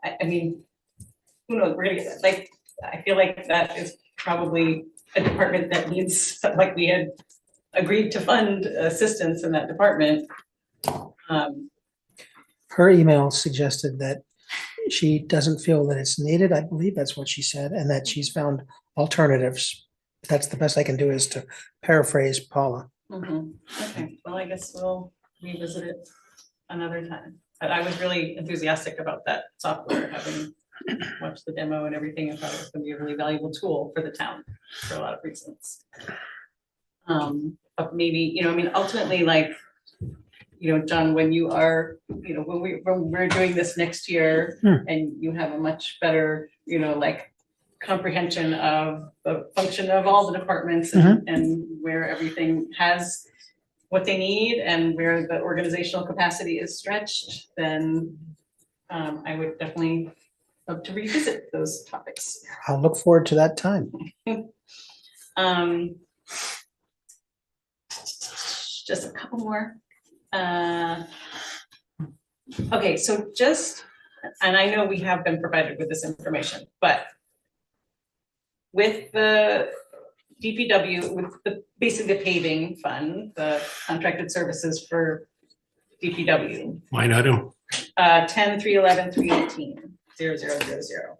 I mean, who knows, we're gonna get, like, I feel like that is probably a department that needs, like, we had agreed to fund assistance in that department. Her email suggested that she doesn't feel that it's needed. I believe that's what she said, and that she's found alternatives. That's the best I can do, is to paraphrase Paula. Okay, well, I guess we'll revisit it another time. But I was really enthusiastic about that software, having watched the demo and everything. I thought it was gonna be a really valuable tool for the town for a lot of reasons. But maybe, I mean, ultimately, like, John, when you are, when we're doing this next year and you have a much better, like, comprehension of the function of all the departments and where everything has what they need and where the organizational capacity is stretched, then I would definitely love to revisit those topics. I'll look forward to that time. Just a couple more. Okay, so and I know we have been provided with this information, but with the DPW, with basically the paving fund, the contracted services for DPW, Line item 10-311-318-0000.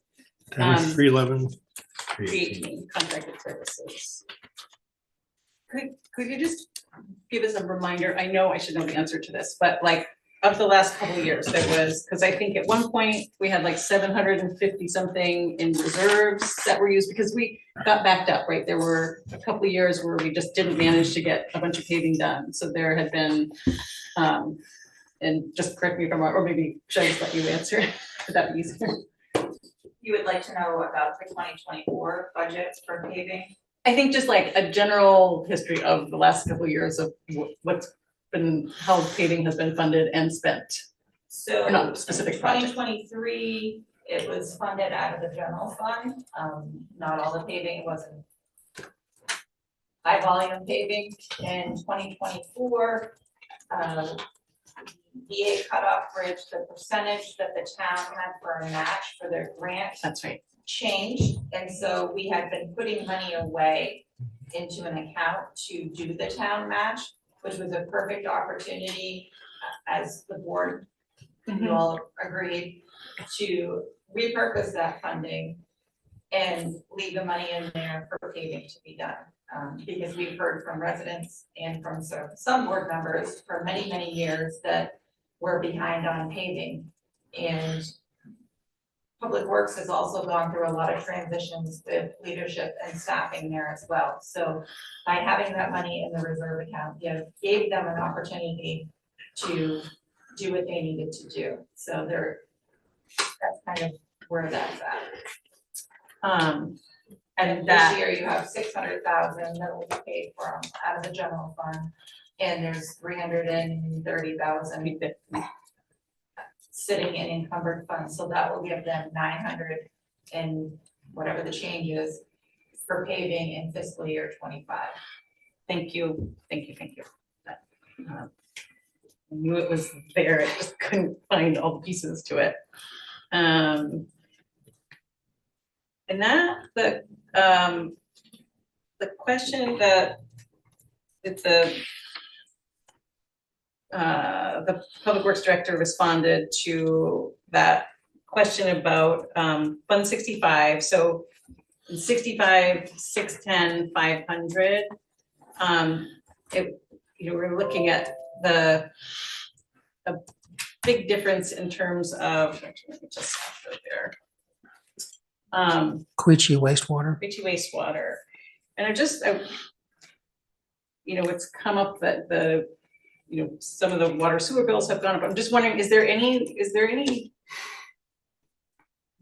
10-311. 318 contracted services. Could you just give us a reminder? I know I should know the answer to this, but like, of the last couple of years, there was, because I think at one point we had like 750 something in reserves that were used because we got backed up, right? There were a couple of years where we just didn't manage to get a bunch of paving done. So there had been, and just correct me if I'm wrong, or maybe should I just let you answer? Would that be easier? You would like to know about the 2024 budget for paving? I think just like a general history of the last couple of years of what's been, how paving has been funded and spent. So Or not specific project. 2023, it was funded out of the general fund. Not all the paving wasn't high volume paving. In 2024, VA cutoff bridge, the percentage that the town had for a match for their grant That's right. changed, and so we had been putting money away into an account to do the town match, which was a perfect opportunity, as the board, you all agreed, to repurpose that funding and leave the money in there for paving to be done. Because we've heard from residents and from some board members for many, many years that we're behind on paving. And Public Works has also gone through a lot of transitions with leadership and staffing there as well. So by having that money in the reserve account, gave them an opportunity to do what they needed to do. So that's kind of where that's at. And this year you have 600,000 that will be paid from out of the general fund, and there's 330,000 sitting in encumbered funds, so that will give them 900 and whatever the change is for paving in fiscal year 25. Thank you. I knew it was there, I just couldn't find all the pieces to it. And that, the question that it's the Public Works Director responded to that question about Fund 65, so 65, 610, 500. We're looking at a big difference in terms of, actually, let me just go there. Queechee wastewater. Queechee wastewater. And it's come up that some of the water sewer bills have gone up. I'm just wondering, is there any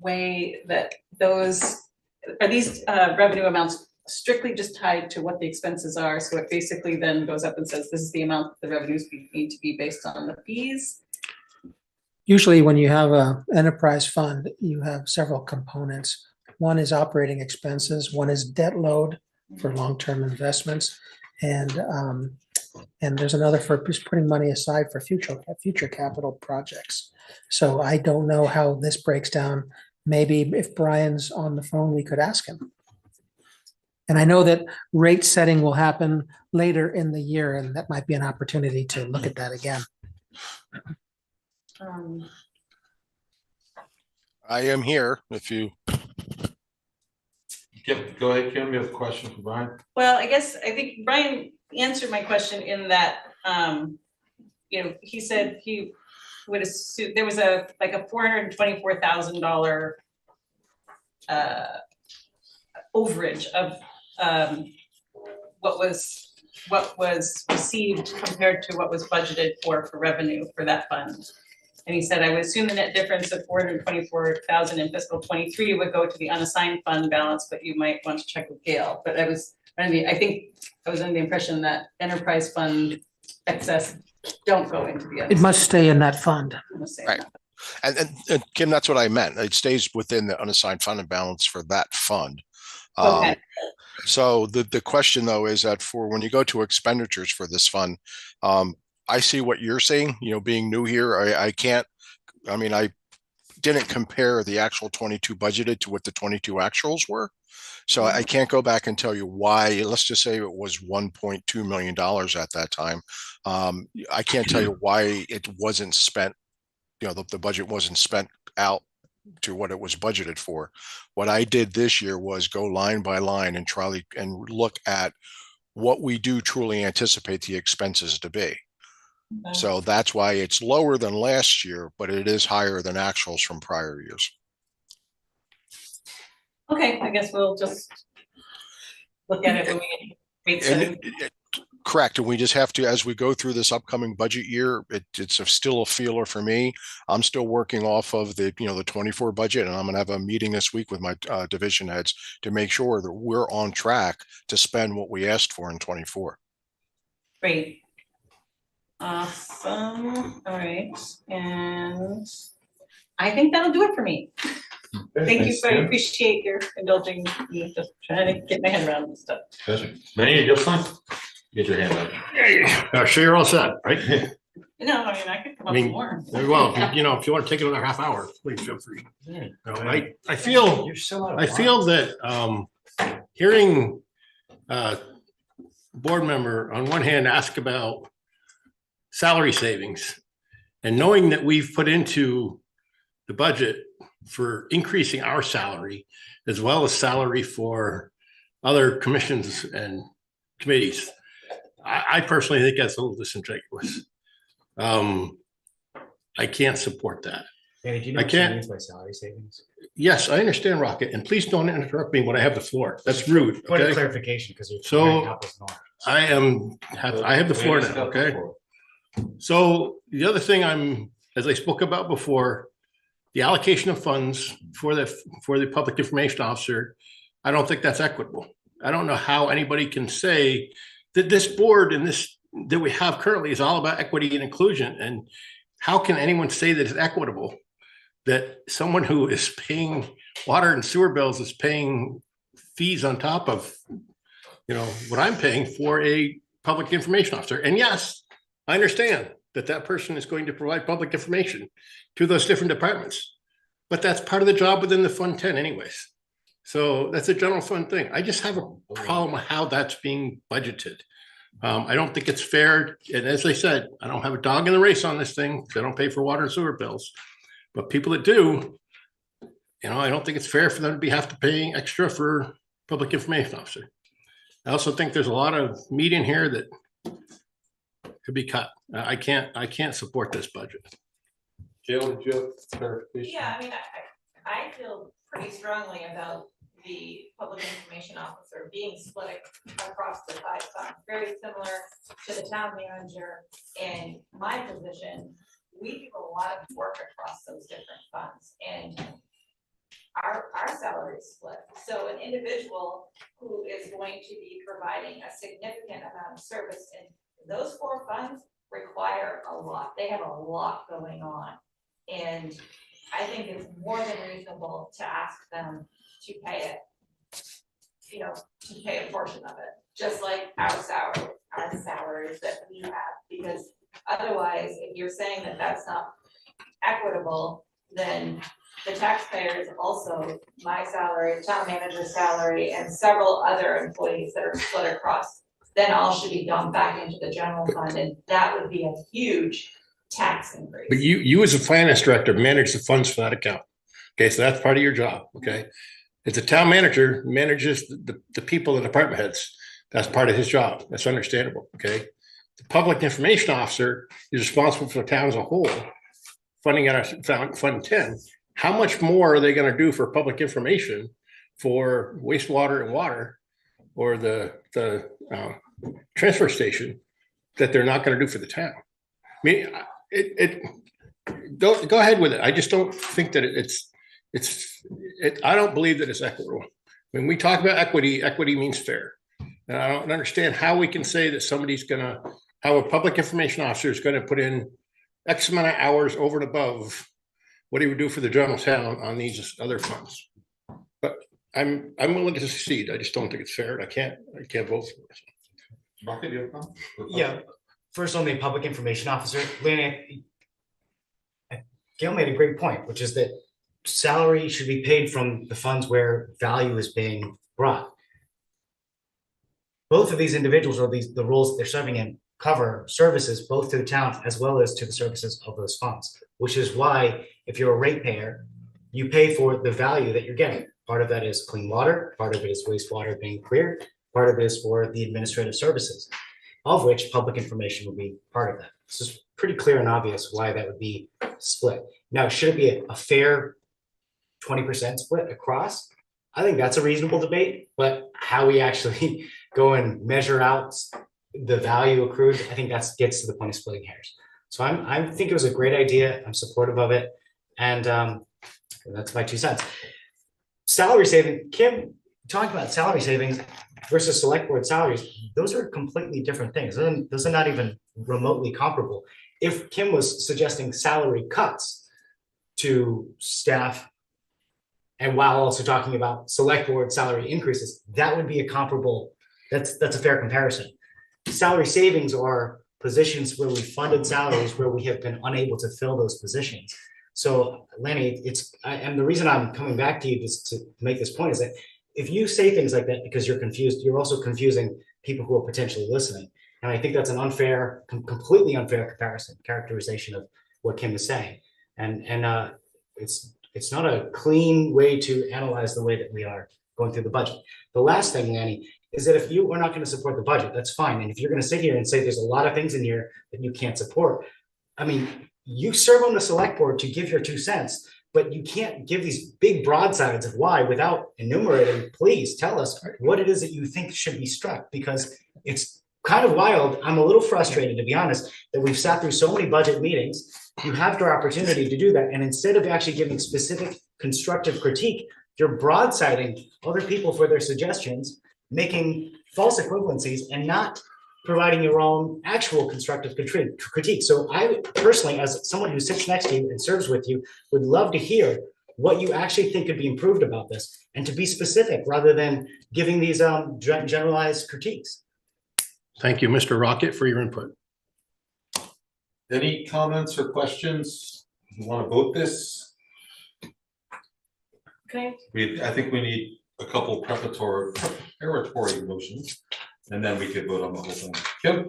way that are these revenue amounts strictly just tied to what the expenses are? So it basically then goes up and says, this is the amount that the revenues need to be based on the fees? Usually when you have a enterprise fund, you have several components. One is operating expenses, one is debt load for long-term investments, and there's another for just putting money aside for future capital projects. So I don't know how this breaks down. Maybe if Brian's on the phone, we could ask him. And I know that rate setting will happen later in the year, and that might be an opportunity to look at that again. I am here if you. Go ahead, Kim, you have a question for Brian? Well, I think Brian answered my question in that, he said he would assume there was a $424,000 overage of what was received compared to what was budgeted for revenue for that fund. And he said, I would assume the net difference of $424,000 in fiscal 23 would go to the unassigned fund balance, but you might want to check with Gail. But I think I was under the impression that enterprise fund excess don't go into the. It must stay in that fund. Right. And Kim, that's what I meant. It stays within the unassigned fund balance for that fund. Okay. So the question though is that for when you go to expenditures for this fund, I see what you're saying, being new here, I didn't compare the actual 22 budgeted to what the 22 actuals were. So I can't go back and tell you why. Let's just say it was $1.2 million at that time. I can't tell you why it wasn't spent, the budget wasn't spent out to what it was budgeted for. What I did this year was go line by line and try and look at what we do truly anticipate the expenses to be. Okay. So that's why it's lower than last year, but it is higher than actuals from prior years. Okay, I guess we'll just look at it when we get rate setting. Correct. And we just have to, as we go through this upcoming budget year, it's still a feeler for me. I'm still working off of the 24 budget, and I'm going to have a meeting this week with my division heads to make sure that we're on track to spend what we asked for in 24. Great. Awesome. All right. And I think that'll do it for me. Thank you. I appreciate your indulging me, just trying to get my head around this stuff. Vinny, you got fun? Get your hand up. Sure, you're all set, right? No, I could come up with more. Very well. If you want to take another half hour, please feel free. I feel that hearing board member on one hand ask about salary savings, and knowing that we've put into the budget for increasing our salary as well as salary for other commissions and committees, I personally think that's a little disingenuous. I can't support that. Danny, do you know I what you can't. mean by salary savings? Yes, I understand, Rocket, and please don't interrupt me when I have the floor. That's rude. Point of Okay, clarification, because you're So, comparing apples and oranges. I have the floor now. Okay. So the other thing as I spoke about before, the allocation of funds for the public information officer, I don't think that's equitable. I don't know how anybody can say that this board and this that we have currently is all about equity and inclusion. And how can anyone say that it's equitable that someone who is paying water and sewer bills is paying fees on top of, what I'm paying for a public information officer? And yes, I understand that that person is going to provide public information to those different departments. But that's part of the job within the Fund 10 anyways. So that's a general fund thing. I just have a problem with how that's being budgeted. I don't think it's fair. And as I said, I don't have a dog in the race on this thing, because I don't pay for water and sewer bills. But people that do, I don't think it's fair for them to have to pay extra for public information officer. I also think there's a lot of meat in here that could be cut. I can't support this budget. Jill, did you have clarification? Yeah, I mean, I feel pretty strongly about the public information officer being split across the 5 funds, very similar to the town manager. In my position, we do a lot of work across those different funds, and our salary is split. So an individual who is going to be providing a significant amount of service in those 4 funds require a lot. They have a lot going on. And I think it's more than reasonable to ask them to pay it, to pay a portion of it, just like our salaries that we have. Because otherwise, if you're saying that that's not equitable, then the taxpayers also, my salary, town manager's salary, and several other employees that are split across, then all should be dumped back into the general fund, and that would be a huge tax increase. But you as a finance director manage the funds for that account. Okay, so that's part of your job. Okay, if the town manager manages the people, the department heads, that's part of his job. That's understandable. Okay, the public information officer is responsible for the town as a whole, funding out of Fund 10. How much more are they going to do for public information for wastewater and water, or the transfer station, that they're not going to do for the town? I mean, go ahead with it. I just don't think that I don't believe that it's equitable. When we talk about equity means fair. And I don't understand how we can say that how a public information officer is going to put in X amount of hours over and above what he would do for the general town on these other funds. But I'm willing to succeed. I just don't think it's fair. I can't vote for it. Mark, do you have a comment? Yeah, first on the public information officer, Lanny, Gail made a great point, which is that salary should be paid from the funds where value is being brought. Both of these individuals, or the roles that they're serving in, cover services both to the town as well as to the services of those funds, which is why if you're a ratepayer, you pay for the value that you're getting. Part of that is clean water, part of it is wastewater being cleared, part of it is for the administrative services, of which public information will be part of that. This is pretty clear and obvious why that would be split. Now, should it be a fair 20% split across? I think that's a reasonable debate, but how we actually go and measure out the value accrued, I think that gets to the point of splitting hairs. So I think it was a great idea. I'm supportive of it. And that's my 2 cents. Salary saving, Kim, talking about salary savings versus select board salaries, those are completely different things. Those are not even remotely comparable. If Kim was suggesting salary cuts to staff, and while also talking about select board salary increases, that would be a comparable, that's a fair comparison. Salary savings are positions where we funded salaries where we have been unable to fill those positions. So Lanny, and the reason I'm coming back to you just to make this point is that if you say things like that because you're confused, you're also confusing people who are potentially listening. And I think that's an unfair, completely unfair characterization of what Kim is saying. And it's not a clean way to analyze the way that we are going through the budget. The last thing, Lanny, is that if you are not going to support the budget, that's fine. And if you're going to sit here and say there's a lot of things in here that you can't support, I mean, you serve on the select board to give your 2 cents, but you can't give these big broadsides of why without enumerating. Please tell us what it is that you think should be struck, because it's kind of wild. I'm a little frustrated, to be honest, that we've sat through so many budget meetings. You have your opportunity to do that. And instead of actually giving specific constructive critique, you're broadsiding other people for their suggestions, making false equivalencies, and not providing your own actual constructive critique. So I personally, as someone who sits next to you and serves with you, would love to hear what you actually think could be improved about this, and to be specific rather than giving these generalized critiques. Thank you, Mr. Rocket, for your input. Any comments or questions? You want to vote this? Okay, I think we need a couple preparatory motions, and then we could vote on the whole thing. Kim?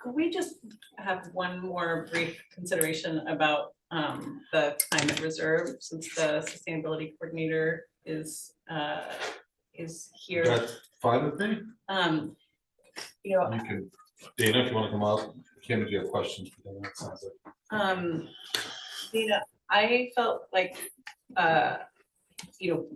could we just have one more brief consideration about the climate reserve, since the sustainability coordinator is here. That's fine with me. You know, You can, Dana, if you want to come up, Kim, if you have questions for Dana, it sounds like. Dana, I felt like, you know,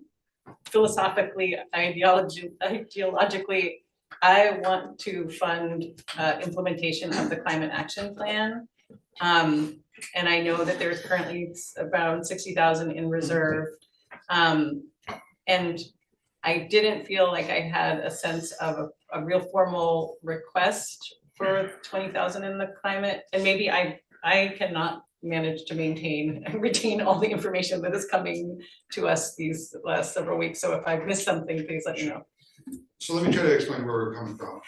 philosophically, ideologically, I want to fund implementation of the climate action plan. And I know that there's currently around 60,000 in reserve. And I didn't feel like I had a sense of a real formal request for 20,000 in the climate. And maybe I cannot manage to maintain and retain all the information that is coming to us these last several weeks. So if I've missed something, please let me know. So let me try to explain where we're coming from.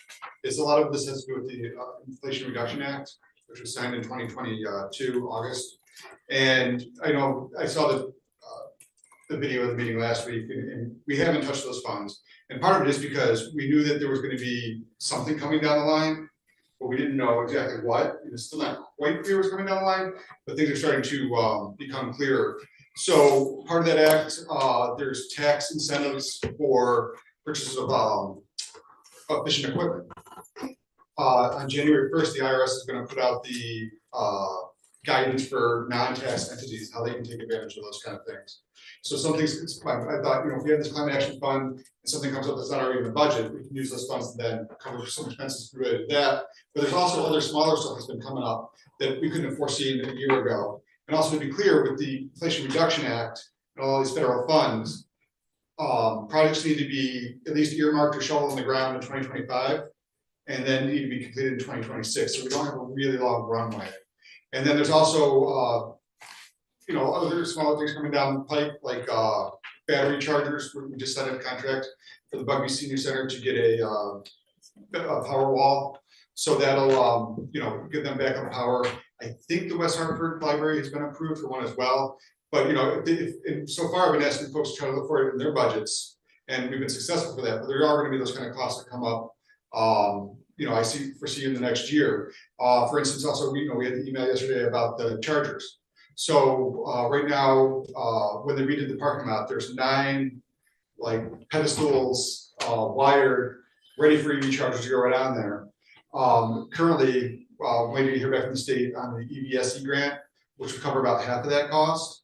It's a lot of this has to do with the Inflation Reduction Act, which was signed in 2022, August. And I know I saw the video of the meeting last week, and we haven't touched those funds. And part of it is because we knew that there was going to be something coming down the line, but we didn't know exactly what. And it's still not quite clear what's coming down the line, but things are starting to become clearer. So part of that act, there's tax incentives for purchases of efficient equipment. On January 1st, the IRS is going to put out the guidance for non-tax entities, how they can take advantage of those kind of things. So some things, I thought, if we have this climate action fund and something comes up that's not already in the budget, we can use those funds to then cover some expenses related to that. But there's also other smaller stuff that's been coming up that we couldn't have foreseen a year ago. And also to be clear, with the Inflation Reduction Act and all these federal funds, projects need to be at least earmarked or shoveled on the ground in 2025, and then need to be completed in 2026. So we don't have a really long runway. And then there's also, other smaller things coming down the pipe, like battery chargers. We just signed a contract for the Bugby Senior Center to get a power wall. So that'll, get them back on power. I think the West Hartford Library has been approved for one as well. But, if so far I've been asking folks to try to look for it in their budgets, and we've been successful for that. But there are going to be those kind of costs that come up. I foresee in the next year. For instance, also, we had the email yesterday about the chargers. So right now, when they redid the parking lot, there's 9 pedestals wired, ready for EV chargers to go right on there. Currently, waiting to hear back from the state on the EVSE grant, which would cover about half of that cost.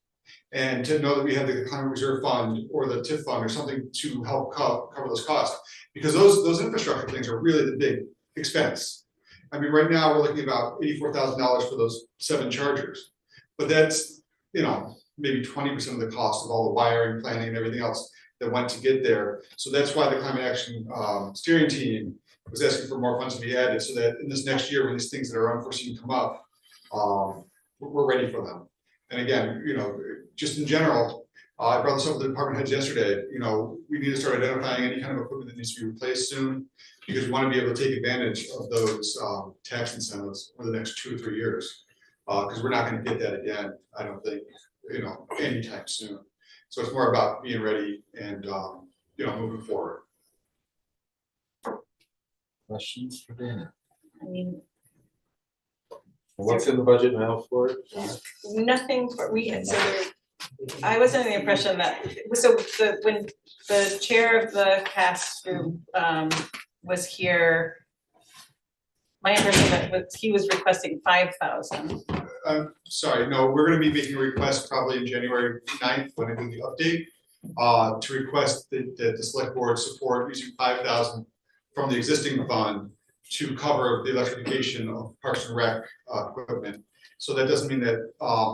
And to know that we have the Climate Reserve Fund or the TIF fund or something to help cover those costs, because those infrastructure things are really the big expense. I mean, right now we're looking at about $84,000 for those 7 chargers, but that's maybe 20% of the cost of all the wiring, planning, and everything else that went to get there. So that's why the Climate Action Steering Team was asking for more funds to be added, so that in this next year, when these things that are unforeseen come up, we're ready for them. And again, just in general, I brought this up to the department heads yesterday. We need to start identifying any kind of equipment that needs to be replaced soon, because we want to be able to take advantage of those tax incentives for the next 2 or 3 years, because we're not going to get that again, I don't think, anytime soon. So it's more about being ready and moving forward. Questions for Dana? I mean, What's in the budget now for it? nothing for, I was under the impression that, when the chair of the CAS group was here, my impression that he was requesting 5,000. I'm sorry, no, we're going to be making a request probably in January 9th when I do the update, to request that the select board support using 5,000 from the existing fund to cover the electrification of Parks and Rec equipment. So that doesn't mean that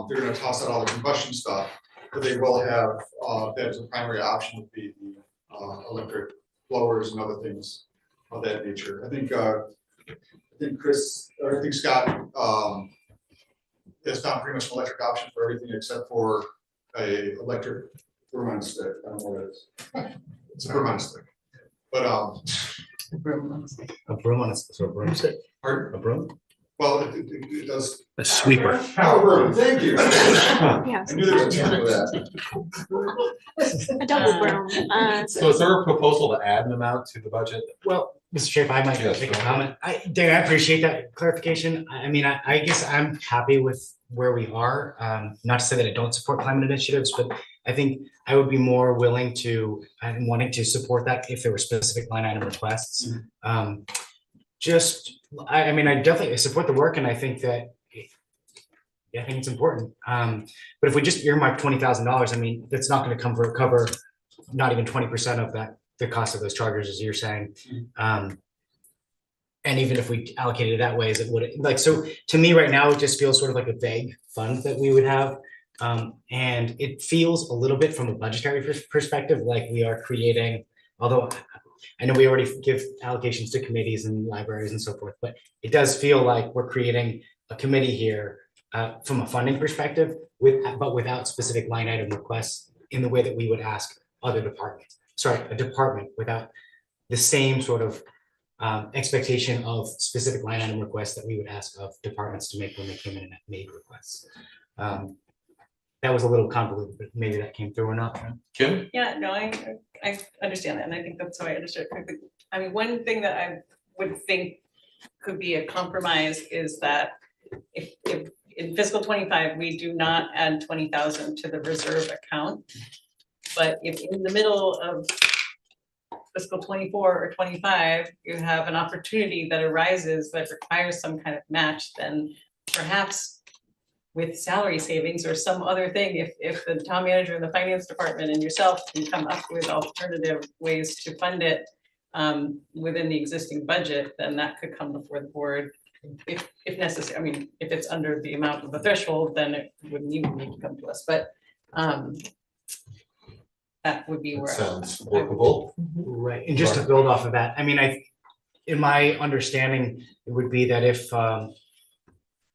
they're going to toss out all the combustion stuff, but they will have that as a primary option, would be the electric blowers and other things of that nature. I think Chris, or I think Scott has found pretty much an electric option for everything except for a electric broom stick. I don't know what it is. It's a broom stick, but A broom on a broomstick. pardon? A broom? Well, it does. A sweeper. Power broom, thank you. Yeah. I knew there was a term for that. A double broom. So is there a proposal to add an amount to the budget? Well, Mr. Chair, if I might Yes, make a go ahead. comment, Dave, I appreciate that clarification. I mean, I guess I'm happy with where we are. Not to say that I don't support climate initiatives, but I think I would be more willing to and wanting to support that if there were specific line item requests. I mean, I definitely support the work, and I think that, yeah, I think it's important. But if we just earmark $20,000, I mean, that's not going to cover not even 20% of that, the cost of those chargers, as you're saying. And even if we allocated it that way, as it would, like, so to me right now, it just feels sort of like a vague fund that we would have. And it feels a little bit from a budgetary perspective, like we are creating, although I know we already give allocations to committees and libraries and so forth, but it does feel like we're creating a committee here from a funding perspective but without specific line item requests in the way that we would ask other departments. Sorry, a department without the same sort of expectation of specific line item requests that we would ask of departments to make when they came in and made requests. That was a little convoluted, but maybe that came through or not. Kim? Yeah, no, I understand that, and I think that's how I understood it. I mean, one thing that I would think could be a compromise is that if in fiscal 25, we do not add 20,000 to the reserve account, but if in the middle of fiscal 24 or 25, you have an opportunity that arises that requires some kind of match, then perhaps with salary savings or some other thing, if the town manager and the finance department and yourself can come up with alternative ways to fund it within the existing budget, then that could come before the board if necessary. I mean, if it's under the amount of the threshold, then it wouldn't even need to come to us, but that would be That where. sounds workable. Right, and just to build off of that, I mean, in my understanding, it would be that if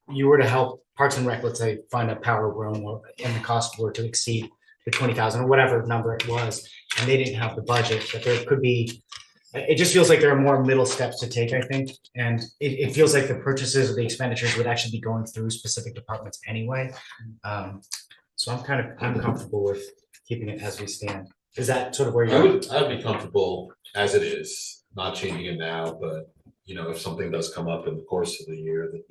you were to help Parks and Rec, let's say, find a power room and the cost were to exceed the 20,000 or whatever number it was, and they didn't have the budget, that there could be, it just feels like there are more middle steps to take, I think. And it feels like the purchases or the expenditures would actually be going through specific departments anyway. So I'm comfortable with keeping it as we stand. Is that sort of where you're? I'd be comfortable as it is, not changing it now, but if something does come up in the course of the year that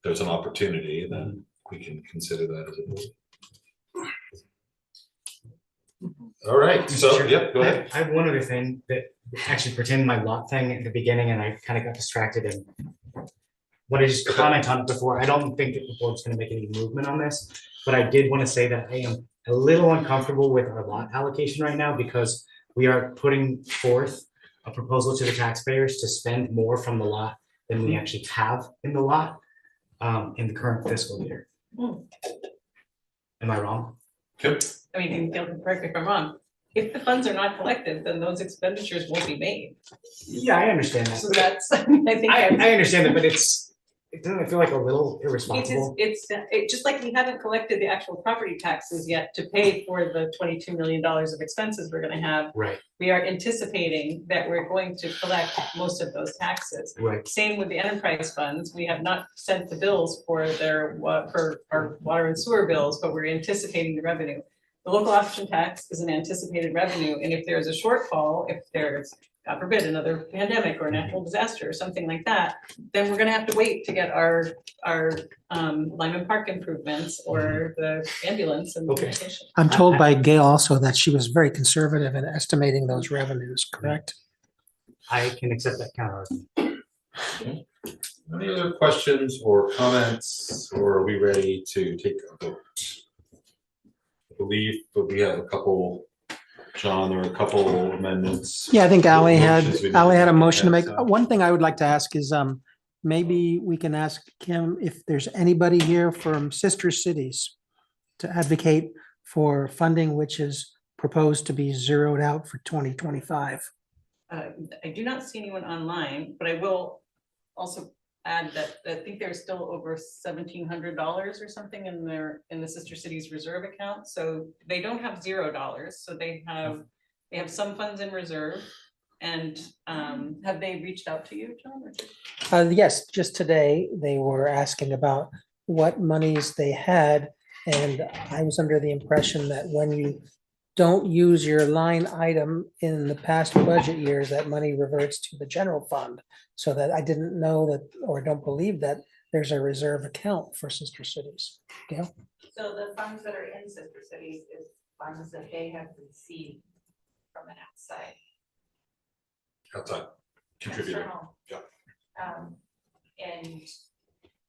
there's an opportunity, then we can consider that as a board. All right, so, Sure. yep, go ahead. I have one other thing that actually pertained to my lot thing at the beginning, and I kind of got distracted and want to just comment on it before. I don't think that the board's going to make any movement on this, but I did want to say that I am a little uncomfortable with our lot allocation right now because we are putting forth a proposal to the taxpayers to spend more from the lot than we actually have in the lot in the current fiscal year. Am I wrong? Kim? I mean, and feel correct me if I'm wrong, if the funds are not collected, then those expenditures won't be made. Yeah, I understand that. So that's, I mean, I think. I understand that, but it doesn't feel like a little irresponsible. It's just like we haven't collected the actual property taxes yet to pay for the $22 million of expenses we're gonna have. Right, We are anticipating that we're going to collect most of those taxes. right. Same with the enterprise funds. We have not sent the bills for for our water and sewer bills, but we're anticipating the revenue. The local option tax is an anticipated revenue, and if there's a shortfall, if there's, God forbid, another pandemic or a natural disaster or something like that, then we're gonna have to wait to get our Lyman Park improvements or the ambulance and the Okay. station. I'm told by Gail also that she was very conservative in estimating those revenues, correct? I can accept that counter. Any other questions or comments, or are we ready to take a vote? I believe that we have a couple, John, there are a couple amendments. Yeah, I think Ally Motions we need had a to motion to make. so- One thing I would like to ask is, maybe we can ask Kim if there's anybody here from sister cities to advocate for funding which is proposed to be zeroed out for 2025. I do not see anyone online, but I will also add that I think there's still over $1,700 or something in the Sister Cities reserve account. So they don't have $0. So they have some funds in reserve And have they reached out to you, John? Or just- Yes, just today, they were asking about what monies they had. And I was under the impression that when you don't use your line item in the past budget years, that money reverts to the general fund. So that I didn't know that, or don't believe that there's a reserve account for sister cities. Gail? So the funds that are in sister cities is funds that they have received from an outside. Outside contributor. external, Yeah. And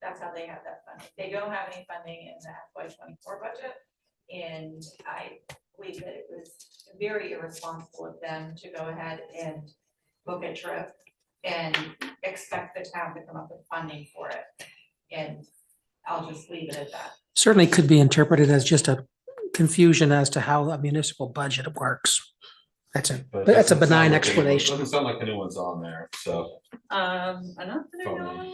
that's how they have that funding. They don't have any funding in the FY 24 budget. And I believe that it was very irresponsible of them to go ahead and book a trip and expect the town to come up with funding for it. And I'll just leave it at that. Certainly could be interpreted as just a confusion as to how a municipal budget works. That's a, But it that's a doesn't sound benign like explanation. Doesn't sound like anyone's on there, so. I'm not gonna Phone know.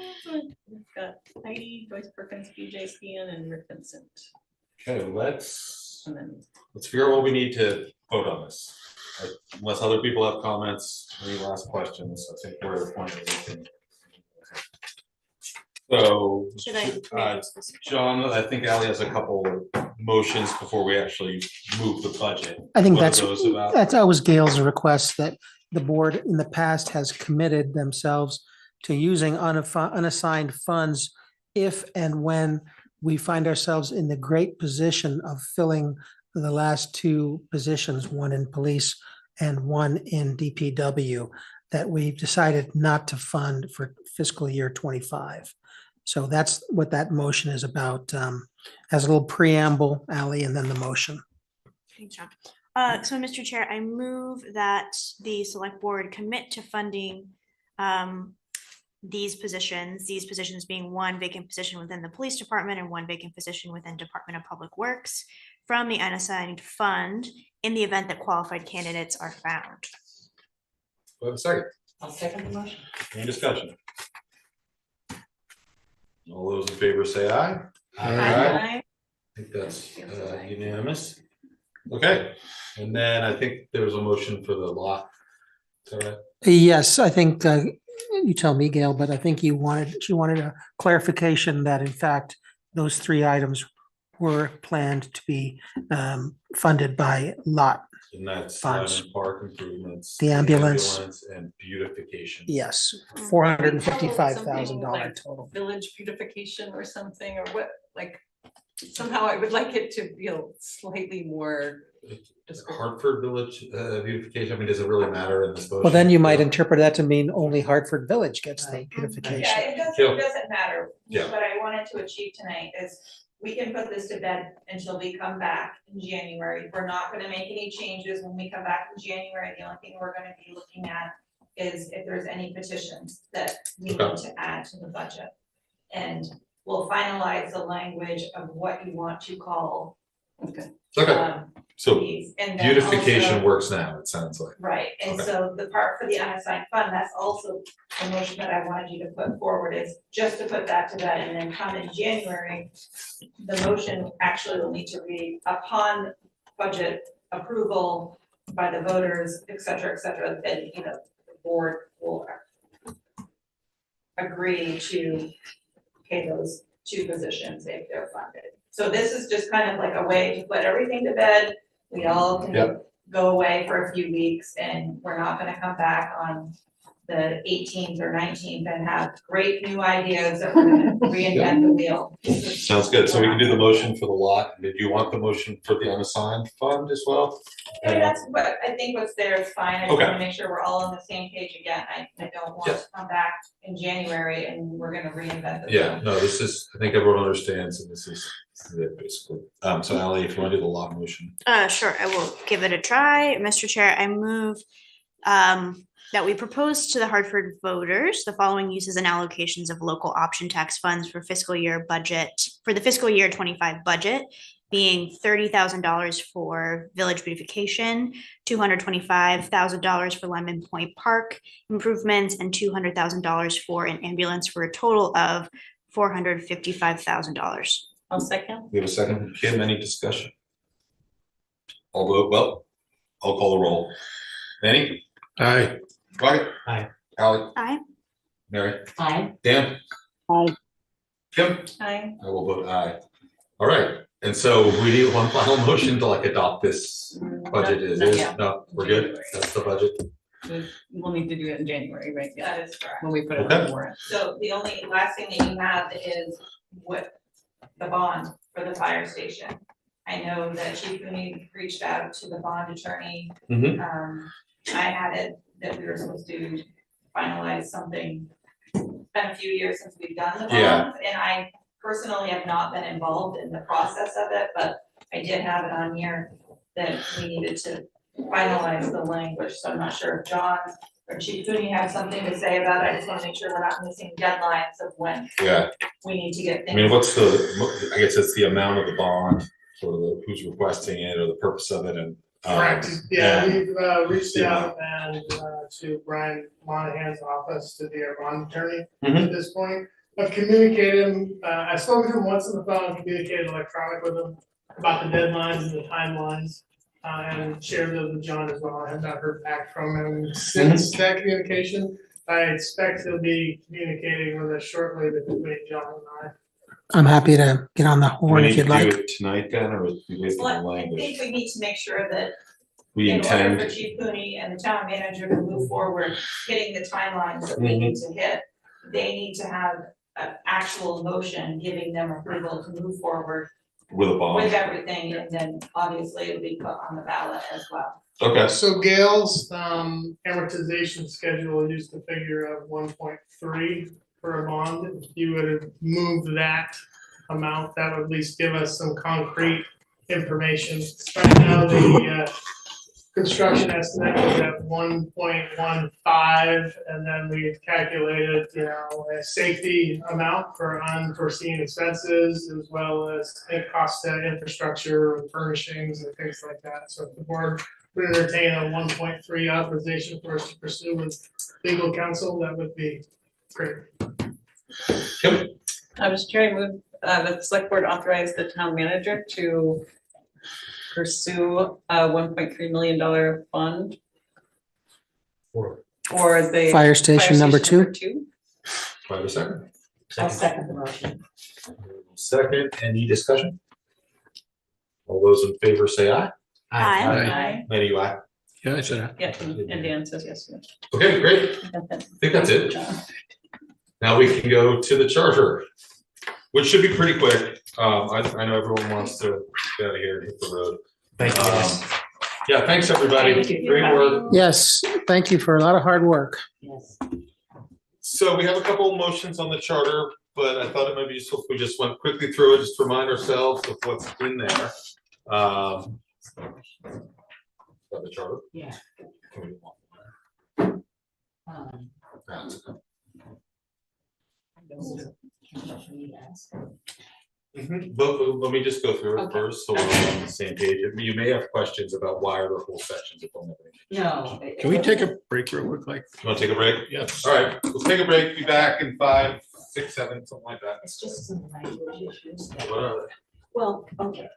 We've got Heidi, Joyce Perkins, BJ Skian, and Rick Vincent. Okay, let's And then figure out what we need to vote on this. Unless other people have comments, any last questions, I think we're at a point where we can. So, Should I? John, I think Ally has a couple motions before we actually move the budget. I think What are that's, those about? that's always Gail's request, that the board in the past has committed themselves to using unassigned funds if and when we find ourselves in the great position of filling the last two positions, one in police and one in DPW, that we've decided not to fund for fiscal year 25. So that's what that motion is about. As a little preamble, Ally, and then the motion. Thanks, John. So Mr. Chair, I move that the select board commit to funding these positions being one vacant position within the police department and one vacant position within Department of Public Works from the unassigned fund in the event that qualified candidates are found. We have a second, I'll second the motion. any discussion? All those in favor say aye. I think that's unanimous. Okay, and then I think there was a motion for the lot. Is that right? Yes, I think, you tell me, Gail, but I think she wanted a clarification that in fact, those three items were planned to be funded by lot. And that's Funds. Lyman Park improvements. The ambulance. And beautification. Yes, $455,000 total. village beautification or something, or what, like, somehow I would like it to feel slightly more descriptive. Hartford Village beautification, I mean, does it really matter in this motion? Well, then you might interpret that to mean only Hartford Village gets the beautification. Yeah, it Yeah. doesn't matter. Yeah. What I wanted to achieve tonight is we can put this to bed until we come back in January. We're not gonna make any changes when we come back in January. The only thing we're gonna be looking at is if there's any petitions that we need to add to the budget. And we'll finalize the language of what you want to call Okay. Okay, so these. And then beautification also- works now, it sounds like. Right, and Okay. so the part for the unassigned fund, that's also the motion that I wanted you to put forward, is just to put that to bed, and then come in January. The motion actually will need to read upon budget approval by the voters, et cetera, then, you know, the board will agree to pay those two positions if they're funded. So this is just kind of like a way to put everything to bed. We all can Yep. go away for a few weeks, and we're not gonna come back on the 18th or 19th and have great new ideas that we're gonna reinvent the wheel. Sounds good, so we can do the motion for the lot. Did you want the motion for the unassigned fund as well? Yeah, that's what, I think what's there is fine. I just wanna Okay. make sure we're all on the same page again. I don't want to come back in January and we're gonna reinvent the wheel. Yeah, no, this is, I think everyone understands, and this is it basically. So Ally, if you want to do the lot motion. Sure, I will give it a try. Mr. Chair, I move that we propose to the Hartford voters the following uses and allocations of local option tax funds for fiscal year budget, for the fiscal year 25 budget, being $30,000 for village beautification, $225,000 for Lemon Point Park improvements, and $200,000 for an ambulance, for a total of $455,000. I'll second. We have a second. Kim, any discussion? I'll call the roll. Manny? Aye. Right? Aye. Ally, Aye. Mary, Aye. Dan, Aye. Kim, Aye. I will vote aye. All right, and so we need one final motion to like adopt this budget as Not is. yet. No, we're good. January. That's the budget. We'll need to do it in January, right? Yeah, That is correct. when we put it on Okay. the warrant. So the only last thing that you have is what the bond for the fire station. I know that Chief Cooney reached out to the bond attorney. Mhm. I had it that we were supposed to finalize something. It's been a few years since we've done the Yeah. bonds, and I personally have not been involved in the process of it, but I did have it on here that we needed to finalize the language, so I'm not sure if John or Chief Cooney have something to say about it. I just wanna make sure we're not missing deadlines of when Yeah, we need to get I mean, things. what's the, I guess it's the amount of the bond, sort of the, who's requesting it or the purpose of it and. Correct, yeah, and- we've reached Yeah. out and to Brian Monahan's office to be our bond attorney Mhm. at this point. I've communicated, I've spoken to him once on the phone, communicated electronic with him about the deadlines and the timelines. And shared those with John as well. I have not heard back from him since that communication. I expect he'll be communicating with us shortly between John and I. I'm happy to get on the Do we horn need if to you'd do like. it tonight then, or is we wait for the Well, I think language? we need to make sure that We in order for intend, Chief Cooney and the town manager to move forward, hitting the timelines that we need to hit, they need to have an actual motion giving them approval to move forward with a bond, with everything, and then obviously it'll be put on the ballot as well. okay, So Gail's amortization schedule used a figure of 1.3 for a bond. If you would have moved that amount, that would at least give us some concrete information. Right now, the construction estimate was at 1.15, and then we calculated, a safety amount for unforeseen expenses, as well as cost to infrastructure and furnishings and things like that. So if the board would entertain a 1.3 authorization for us to pursue with legal counsel, that would be great. Kim, Mr. Chair, I move that the select board authorize the town manager to pursue a $1.3 million fund Or for the Fire station number two. do I have a second? I'll second the motion. Second, any discussion? All those in favor say aye. Aye. Aye. Many you aye. Yeah, I said. Yeah, and Dan says yes. Okay, great, I think that's it. Now we can go to the charter, which should be pretty quick. I know everyone wants to get out of here and hit the road. Thank you, guys. Yeah, thanks, everybody. Thank you. Great work. Yes, thank you for a lot of hard work. Yes. So we have a couple of motions on the charter, but I thought it might be useful if we just went quickly through it, just to remind ourselves of what's in there. Got the charter? Yeah. But let me just go through it Okay. first, so we're all on the same page. You may have questions about why are there whole sections of them. No. Can we take a break real quick, like? You wanna take a break? Yes. All right, let's take a break, be back in 5, 6, 7, something like that. It's just some language issues. What are they? Well, okay.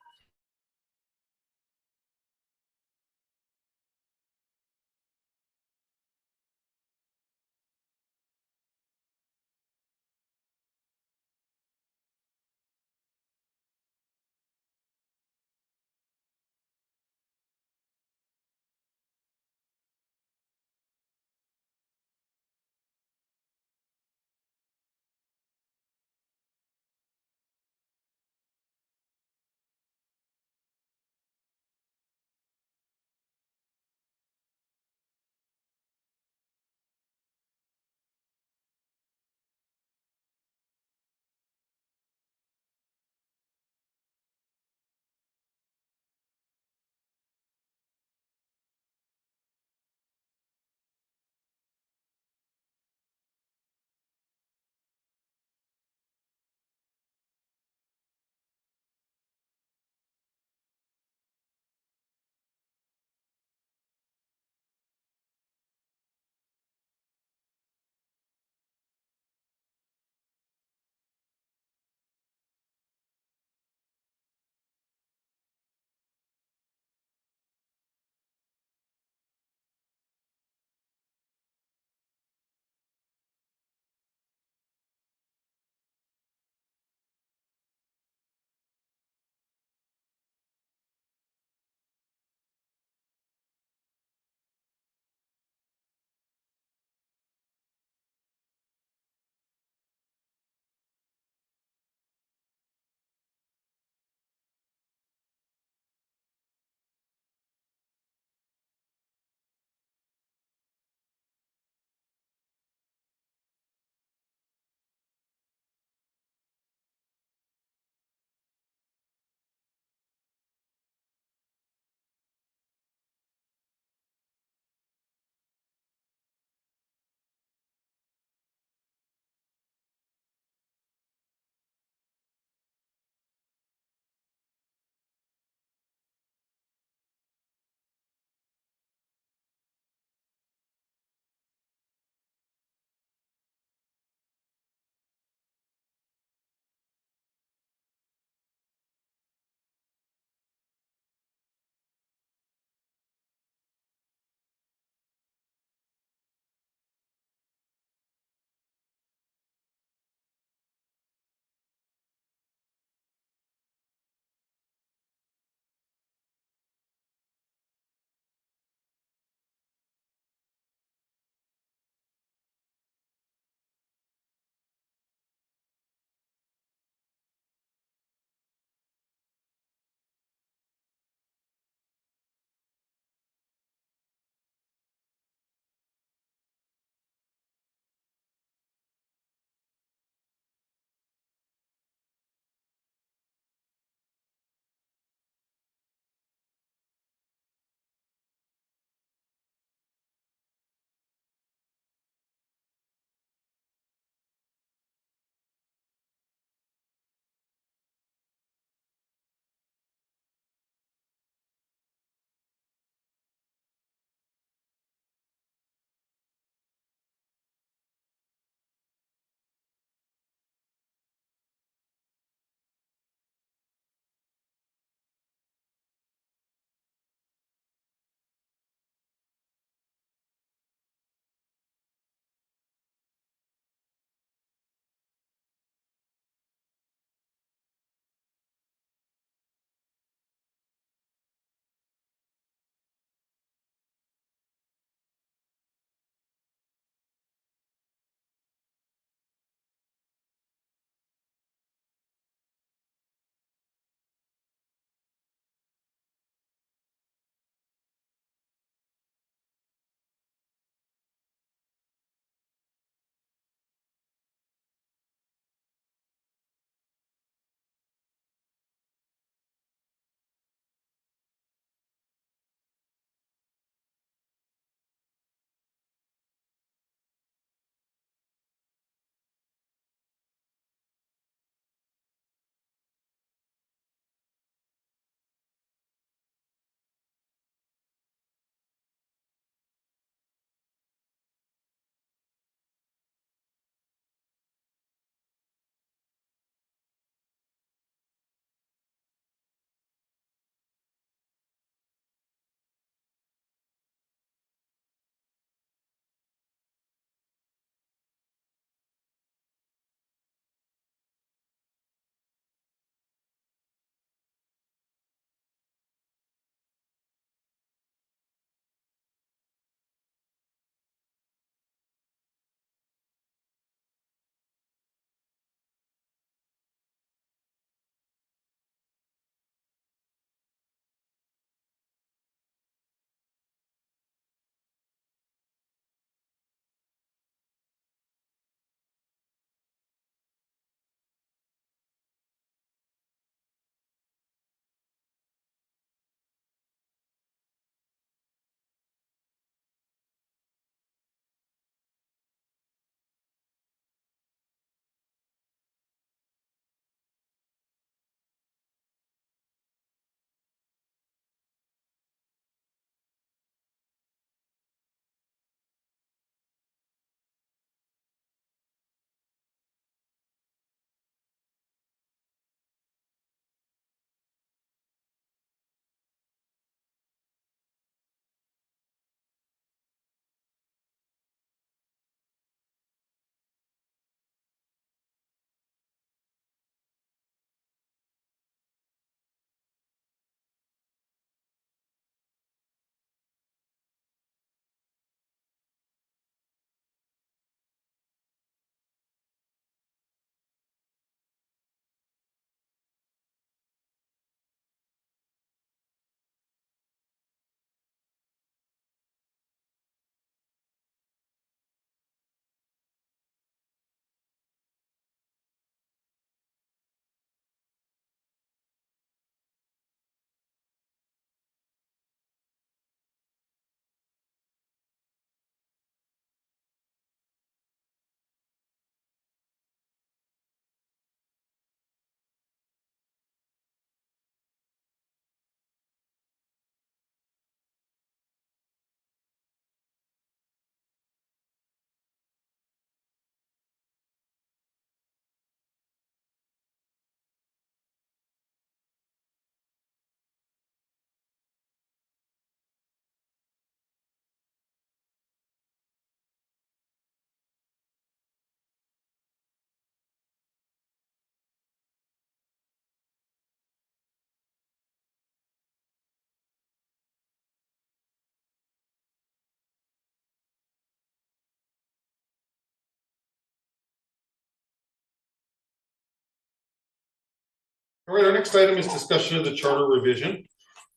All right, our next item is discussion of the charter revision.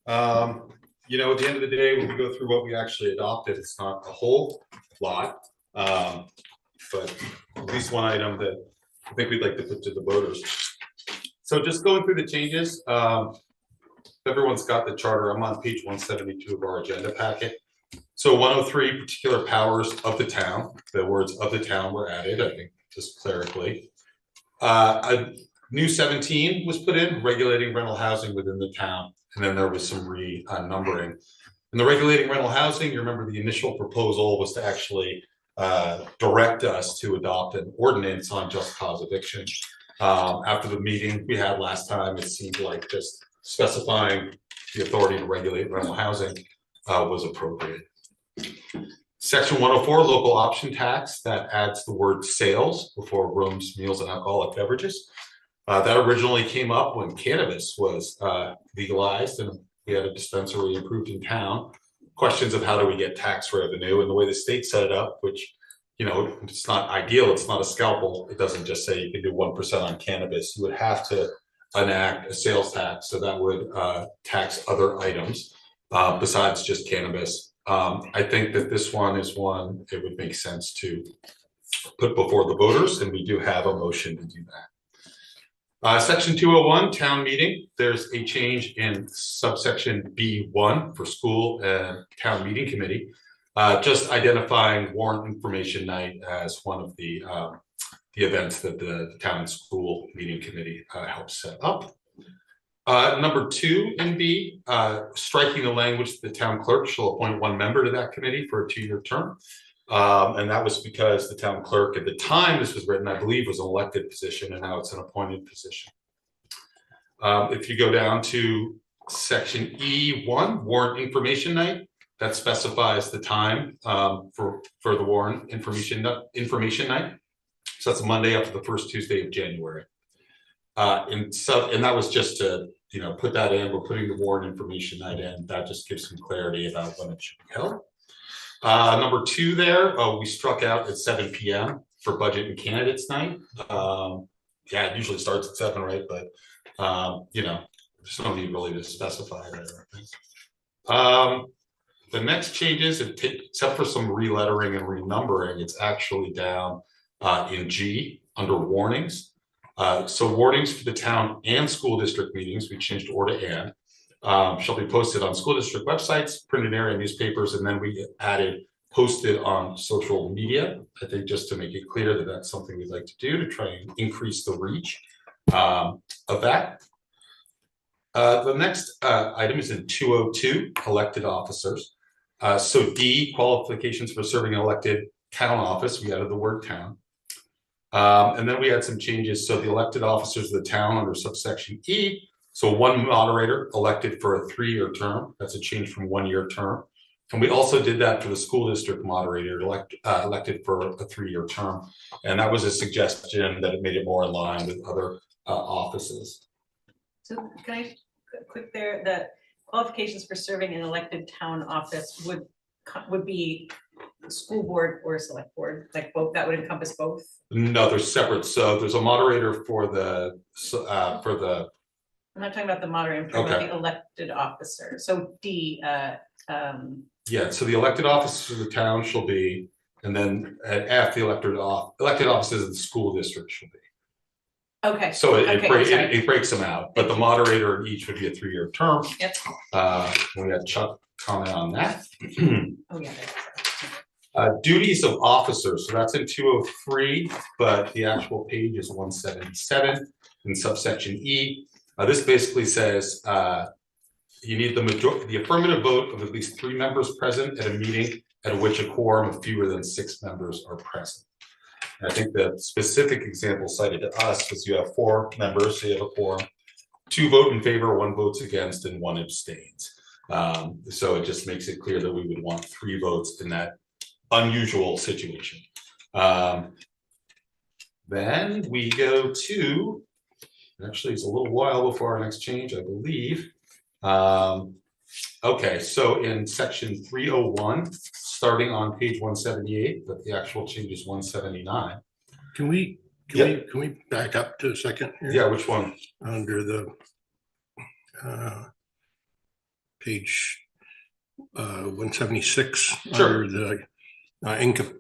You know, at the end of the day, when we go through what we actually adopted, it's not a whole lot. But at least one item that I think we'd like to put to the voters. So just going through the changes, everyone's got the charter. I'm on page 172 of our agenda packet. So 103, particular powers of the town. The words of the town were added, I think, just clerically. A new 17 was put in, regulating rental housing within the town. And then there was some numbering. In the regulating rental housing, you remember the initial proposal was to actually direct us to adopt an ordinance on just cause eviction. After the meeting we had last time, it seemed like just specifying the authority to regulate rental housing was appropriate. Section 104, local option tax, that adds the word sales before rooms, meals, and alcoholic beverages. That originally came up when cannabis was legalized and we had a dispensary approved in town. Questions of how do we get tax revenue, and the way the state set it up, which, you know, it's not ideal, it's not a scalpel. It doesn't just say you can do 1% on cannabis. You would have to enact a sales tax, so that would tax other items besides just cannabis. I think that this one is one it would make sense to put before the voters, and we do have a motion to do that. Section 201, town meeting, there's a change in subsection B1 for school and town meeting committee, just identifying warrant information night as one of the events that the town and school meeting committee helps set up. Number 2 in B, striking the language that the town clerk shall appoint one member to that committee for a 2-year term. And that was because the town clerk at the time this was written, I believe, was an elected position, and now it's an appointed position. If you go down to section E1, warrant information night, that specifies the time for the warrant information night. So that's Monday up to the first Tuesday of January. And that was just to, you know, put that in. We're putting the warrant information night in. That just gives some clarity about when it should be held. Number 2 there, we struck out at 7 p.m. for budget and candidates night. Yeah, it usually starts at 7, right? But, you know, there's no need really to specify that. The next changes, except for some relettering and renumbering, it's actually down in G under warnings. So warnings for the town and school district meetings, we changed or to and. Shall be posted on school district websites, printed area newspapers, and then we added posted on social media. I think just to make it clear that that's something we'd like to do to try and increase the reach of that. The next item is in 202, elected officers. So D, qualifications for serving an elected town office, we added the word town. And then we had some changes. So the elected officers of the town under subsection E, so one moderator elected for a 3-year term. That's a change from 1-year term. And we also did that for the school district moderator elected for a 3-year term. And that was a suggestion that it made it more in line with other offices. So can I quick there, the qualifications for serving an elected town office would be school board or select board, like both, that would encompass both? No, they're separate. So there's a moderator for the I'm not talking about the moderator, I'm talking about the elected officer. So D, yeah, so the elected officers of the town shall be, and then at F, the elected officers of the school district shall be. okay. So Okay, it breaks them out, but the moderator in each would be a 3-year term. Yep. We had Chuck comment on that. Oh, yeah. Duties of officers, so that's in 203, but the actual page is 177 in subsection E. This basically says you need the affirmative vote of at least 3 members present at a meeting at which a quorum of fewer than 6 members are present. And I think the specific example cited to us was you have 4 members, so you have a quorum, 2 vote in favor, 1 votes against, and 1 abstains. So it just makes it clear that we would want 3 votes in that unusual situation. Then we go to, actually it's a little while before our next change, I believe. Okay, so in section 301, starting on page 178, but the actual change is 179. Can we Can we back up to a second? here? Yeah, which one? Under the page 176, Sure. under the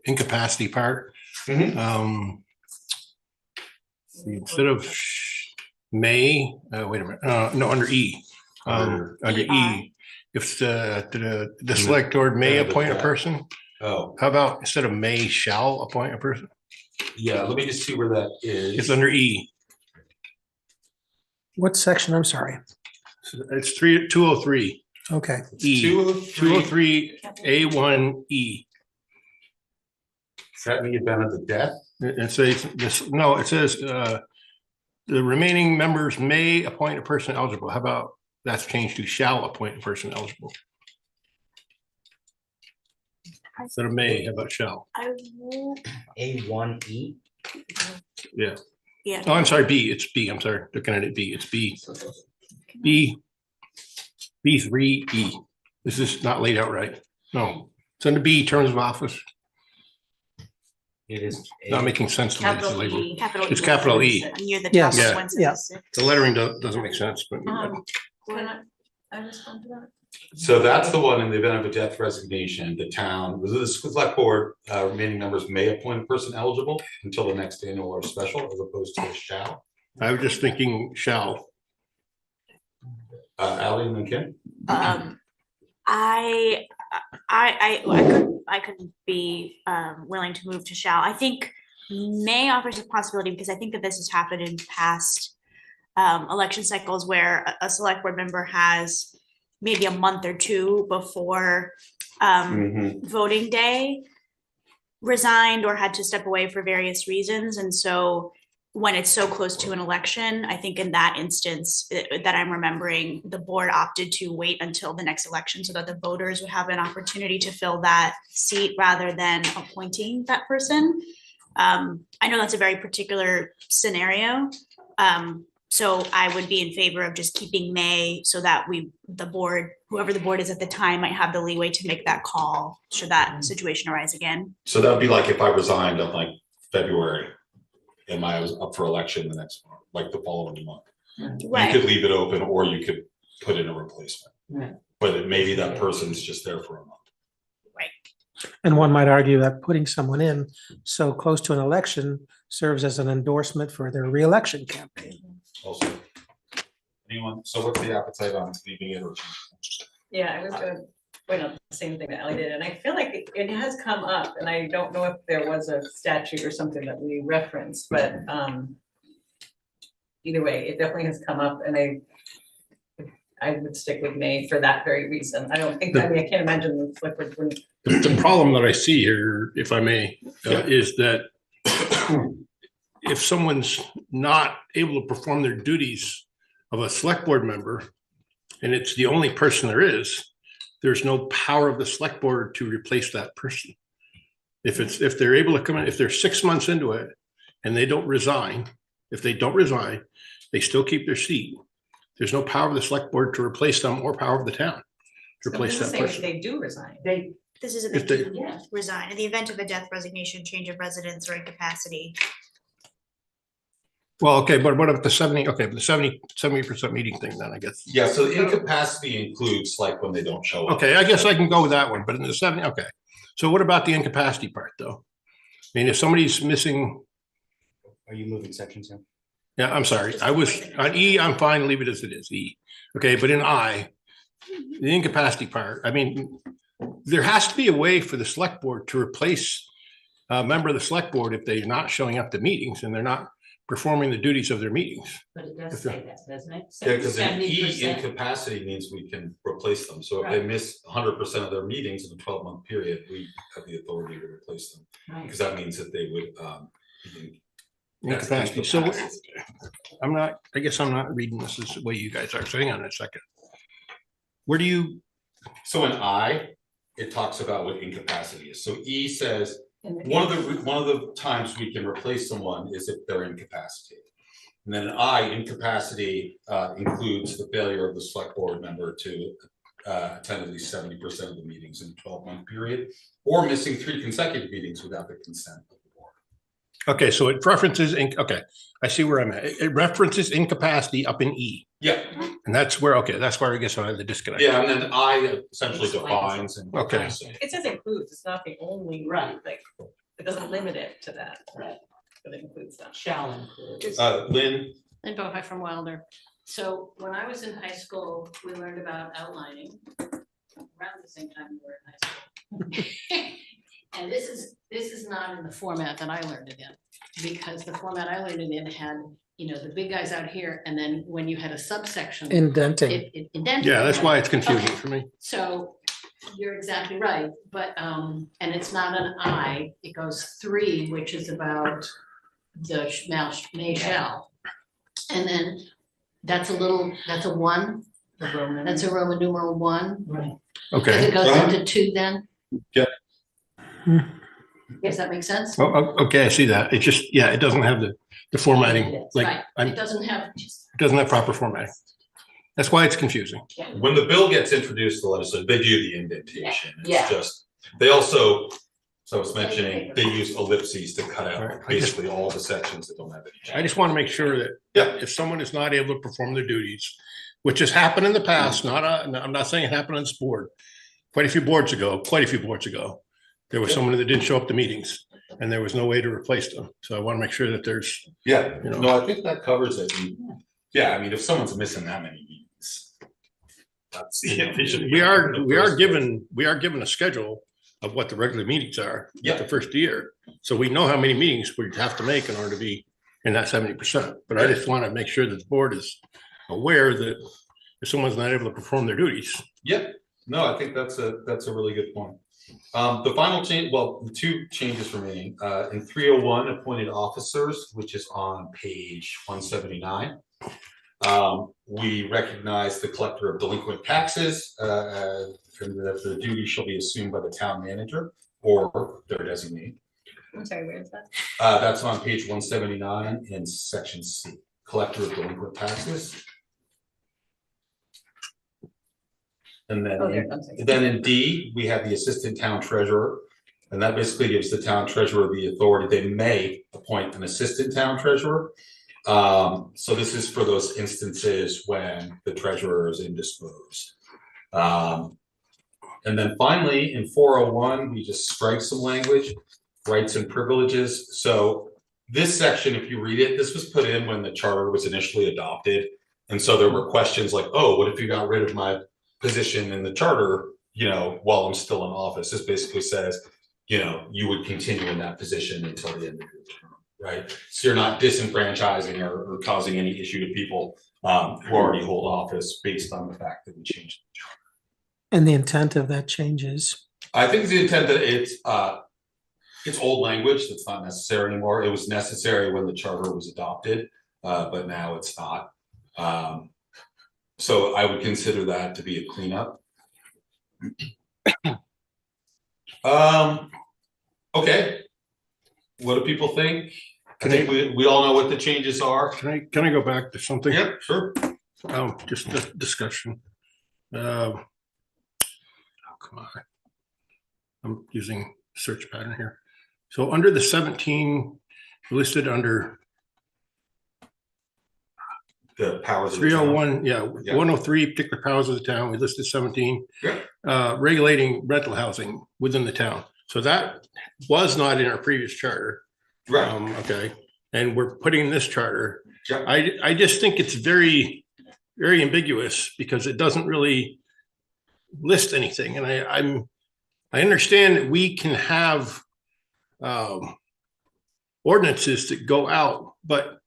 incapacity part. Mhm. Instead of may, wait a minute, no, under E. Under E, if the select board may appoint a person, Oh, how about instead of may, shall appoint a person? yeah, let me just see where that is. It's under E. What section? I'm sorry. It's 203 Okay. E. 203 A1 E. Is that in the event of the death? It says this, no, it says the remaining members may appoint a person eligible. How about that's changed to shall appoint a person eligible? Instead of may, how about shall? I will, A1E. Yeah. yeah. Oh, I'm sorry, B. It's B. I'm sorry. Looking at it, B. It's B. B3E. This is not laid out right. No, it's under B, terms of office. It is. Not making sense to me. It's Capital labeled. E. Capital It's E. capital E. Near the top Yes. of Yeah. 176. The lettering doesn't make sense, but Can I respond to that? So that's the one in the event of a death, resignation, the town, the select board, remaining members may appoint a person eligible until the next annual or special, as opposed to a shall. I was just thinking shall. Ally and then Kim? I could be willing to move to shall. I think may offers a possibility because I think that this has happened in past election cycles where a select board member has maybe a month or two before voting day resigned or had to step away for various reasons. And so when it's so close to an election, I think in that instance that I'm remembering, the board opted to wait until the next election so that the voters would have an opportunity to fill that seat rather than appointing that person. I know that's a very particular scenario. So I would be in favor of just keeping May so that the board, whoever the board is at the time, might have the leeway to make that call should that situation arise again. So that would be like if I resigned in like February and I was up for election the next month, like the following month. You could leave it open or you could put in a replacement. Right. But maybe that person's just there for a month. And one might argue that putting someone in so close to an election serves as an endorsement for their reelection campaign. Also. Anyone, so what's the appetite on leaving it or? Yeah, I was gonna point out the same thing that Ally did, and I feel like it has come up, and I don't know if there was a statute or something that we referenced, but either way, it definitely has come up, and I would stick with May for that very reason. I don't think, I mean, I can't imagine the select board wouldn't. The problem that I see here, if I may, is that if someone's not able to perform their duties of a select board member, and it's the only person there is, there's no power of the select board to replace that person. If they're able to come in, if they're 6 months into it and they don't resign, if they don't resign, they still keep their seat. There's no power of the select board to replace them or power of the town to replace that If person. they do resign. This is if If they they- do resign in the event of a death, resignation, change of residence, or incapacity. Well, okay, but what if the 70% meeting thing then, I guess? Yeah, so the incapacity includes like when they don't show up. Okay, I guess I can go with that one, but in the 70, okay. So what about the incapacity part though? I mean, if somebody's missing, Are you moving sections here? yeah, I'm sorry, I was, on E, I'm fine, leave it as it is, E. Okay, but in I, the incapacity part, I mean, there has to be a way for the select board to replace a member of the select board if they're not showing up to meetings and they're not performing the duties of their meetings. But it does say that, doesn't it? Yeah, because an E 70%. incapacity means we can replace them. So if they miss 100% of their meetings in a 12-month period, we have the authority to replace them. Right. Because that means that they would, that's Incapacity, so incapacity. I guess I'm not reading this the way you guys are, so hang on a second. Where do you, So in I, it talks about what incapacity is. So E says, one of the times we can replace someone is if they're incapacitated. And then I, incapacity includes the failure of the select board member to attend at least 70% of the meetings in a 12-month period, or missing 3 consecutive meetings without the consent of the board. Okay, so it references, okay, I see where I'm at. It references incapacity up in E. Yeah, And that's where, okay, that's where I guess I have the disconnect. yeah, and then I essentially Explains. defines and. Okay. It says includes, it's not the only one, like, it doesn't limit it to that. Right. But it includes stuff. Shall include. Lynn, Lynn Bohai from Wilder. So when I was in high school, we learned about outlining around the same time we were in high school. And this is not in the format that I learned it in, because the format I learned it in had, you know, the big guys out here, and then when you had a subsection, Indenting. it indented. Yeah, that's why it's confusing Okay. for me. So you're exactly right, but, and it's not an I, it goes 3, which is about the may shall. And then that's a 1, that's a Roman numeral 1. Right. Okay. It goes into 2 then? Yeah. Does that make sense? Okay, I see that. It just, yeah, it doesn't have the formatting, like, Right, it it doesn't have, doesn't have proper formatting. That's why it's confusing. when the bill gets introduced to the legislature, they do the indentation. Yeah. It's just, they also, so I was mentioning, they use ellipses to cut Right. out basically all the sections that don't have any. I just want to make sure that Yeah. if someone is not able to perform their duties, which has happened in the past, I'm not saying it happened on this board. Quite a few boards ago, there was someone that didn't show up to meetings and there was no way to replace them. So I want to make sure that there's, Yeah, You know. no, I think that covers it. Yeah, I mean, if someone's missing that many meetings. That's the efficient. we are given a schedule of what the regular meetings are. Yeah. The first year. So we know how many meetings we have to make in order to be in that 70%. But I just want to make sure that the board is aware that if someone's not able to perform their duties. Yep, no, I think that's a really good point. The final change, well, the 2 changes remaining, in 301, appointed officers, which is on page 179. We recognize the collector of delinquent taxes, and that the duty shall be assumed by the town manager or their designee. I'm sorry, where is that? That's on page 179 in section C, collector of delinquent taxes. And then, Oh, there, I'm sorry. then in D, we have the assistant town treasurer. And that basically gives the town treasurer the authority, they may appoint an assistant town treasurer. So this is for those instances when the treasurer is indisposed. And then finally, in 401, we just strike some language, rights and privileges. So this section, if you read it, this was put in when the charter was initially adopted. And so there were questions like, oh, what if you got rid of my position in the charter, you know, while I'm still in office? This basically says, you know, you would continue in that position until the end of your term, right? So you're not disenfranchising or causing any issue to people who already hold office based on the fact that we changed the charter. And the intent of that change is, I think the intent that it's old language that's not necessary anymore. It was necessary when the charter was adopted, but now it's not. So I would consider that to be a cleanup. Okay. What do people think? I think we all know what the changes are. Can I go back to something? Yeah, sure. Just a discussion. Oh, come on. I'm using search pattern here. So under the 17 listed under The powers of the town. 301, yeah, Yeah. 103 particular powers of the town, we listed 17. Yeah. Regulating rental housing within the town. So that was not in our previous charter. Right. Okay, and we're putting in this charter. Yeah. I just think it's very, very ambiguous because it doesn't really list anything. And I understand that we can have ordinances that go out, but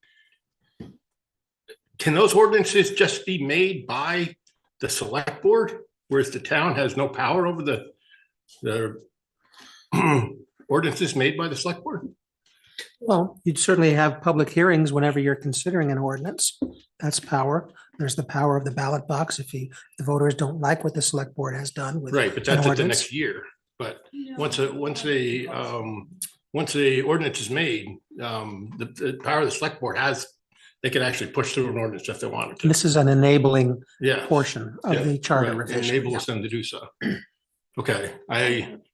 can those ordinances just be made by the select board, whereas the town has no power over the ordinances made by the select board? well, you'd certainly have public hearings whenever you're considering an ordinance. That's power. There's the power of the ballot box if the voters don't like what the select board has done with Right, but an that's at the ordinance. next year. But once the ordinance is made, the power of the select board they can actually push through an ordinance if they wanted to. This is an enabling Yeah. portion Yeah, of the charter right, revision. enables them to do so. Okay,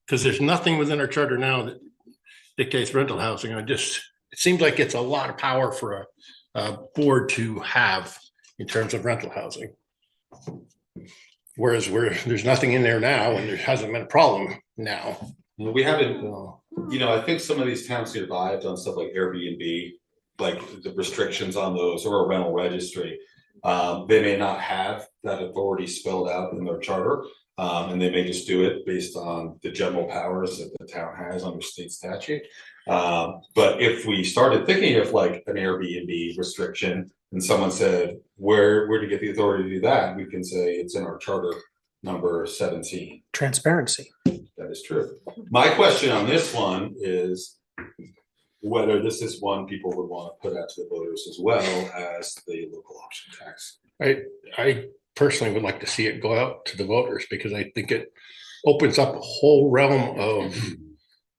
because there's nothing within our charter now that dictates rental housing. I just it seems like it's a lot of power for a board to have in terms of rental housing. Whereas there's nothing in there now, and there hasn't been a problem now. We haven't, I think some of these towns nearby have done stuff like Airbnb, like the restrictions on those, or a rental registry. They may not have that authority spelled out in their charter, and they may just do it based on the general powers that the town has under state statute. But if we started thinking of like an Airbnb restriction, and someone said, where to get the authority to do that, we can say it's in our charter number 17. Transparency. That is true. My question on this one is whether this is one people would want to put out to the voters as well as the local option tax. I personally would like to see it go out to the voters, because I think it opens up a whole realm of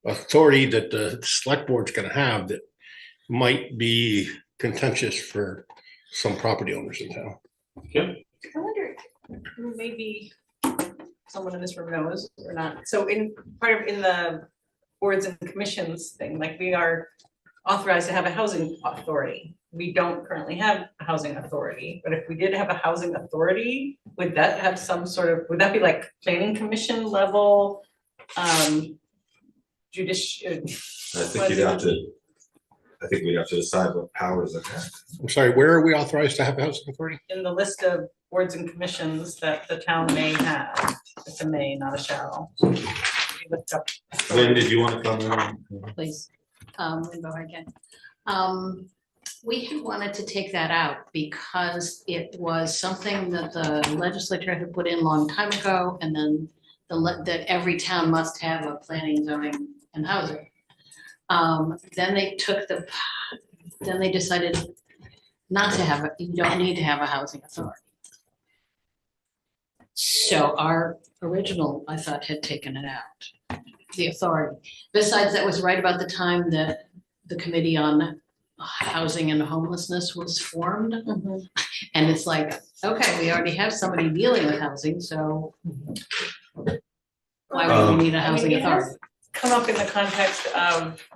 authority that the select board's going to have that might be contentious for some property owners in town. Yeah. I wonder, maybe someone in this room knows or not. So in the boards and commissions thing, like we are authorized to have a housing authority. We don't currently have a housing authority, but if we did have a housing authority, would that have some sort of, would that be like planning commission level? Judicial. I think we'd have to decide what powers it has. I'm sorry, where are we authorized to have a housing authority? In the list of boards and commissions that the town may have. It's a may, not a shall. Lynn, did you want to come in? Please, go again. We had wanted to take that out because it was something that the legislature had put in a long time ago, and then that every town must have a planning, zoning, and housing. Then they decided not to have it. You don't need to have a housing authority. So our original, I thought, had taken it out, the authority. Besides, that was right about the time that the Committee on Housing and Homelessness was formed. Mm-hmm. And it's like, okay, we already have somebody dealing with housing, so why would we need a housing it has authority? come up in the context of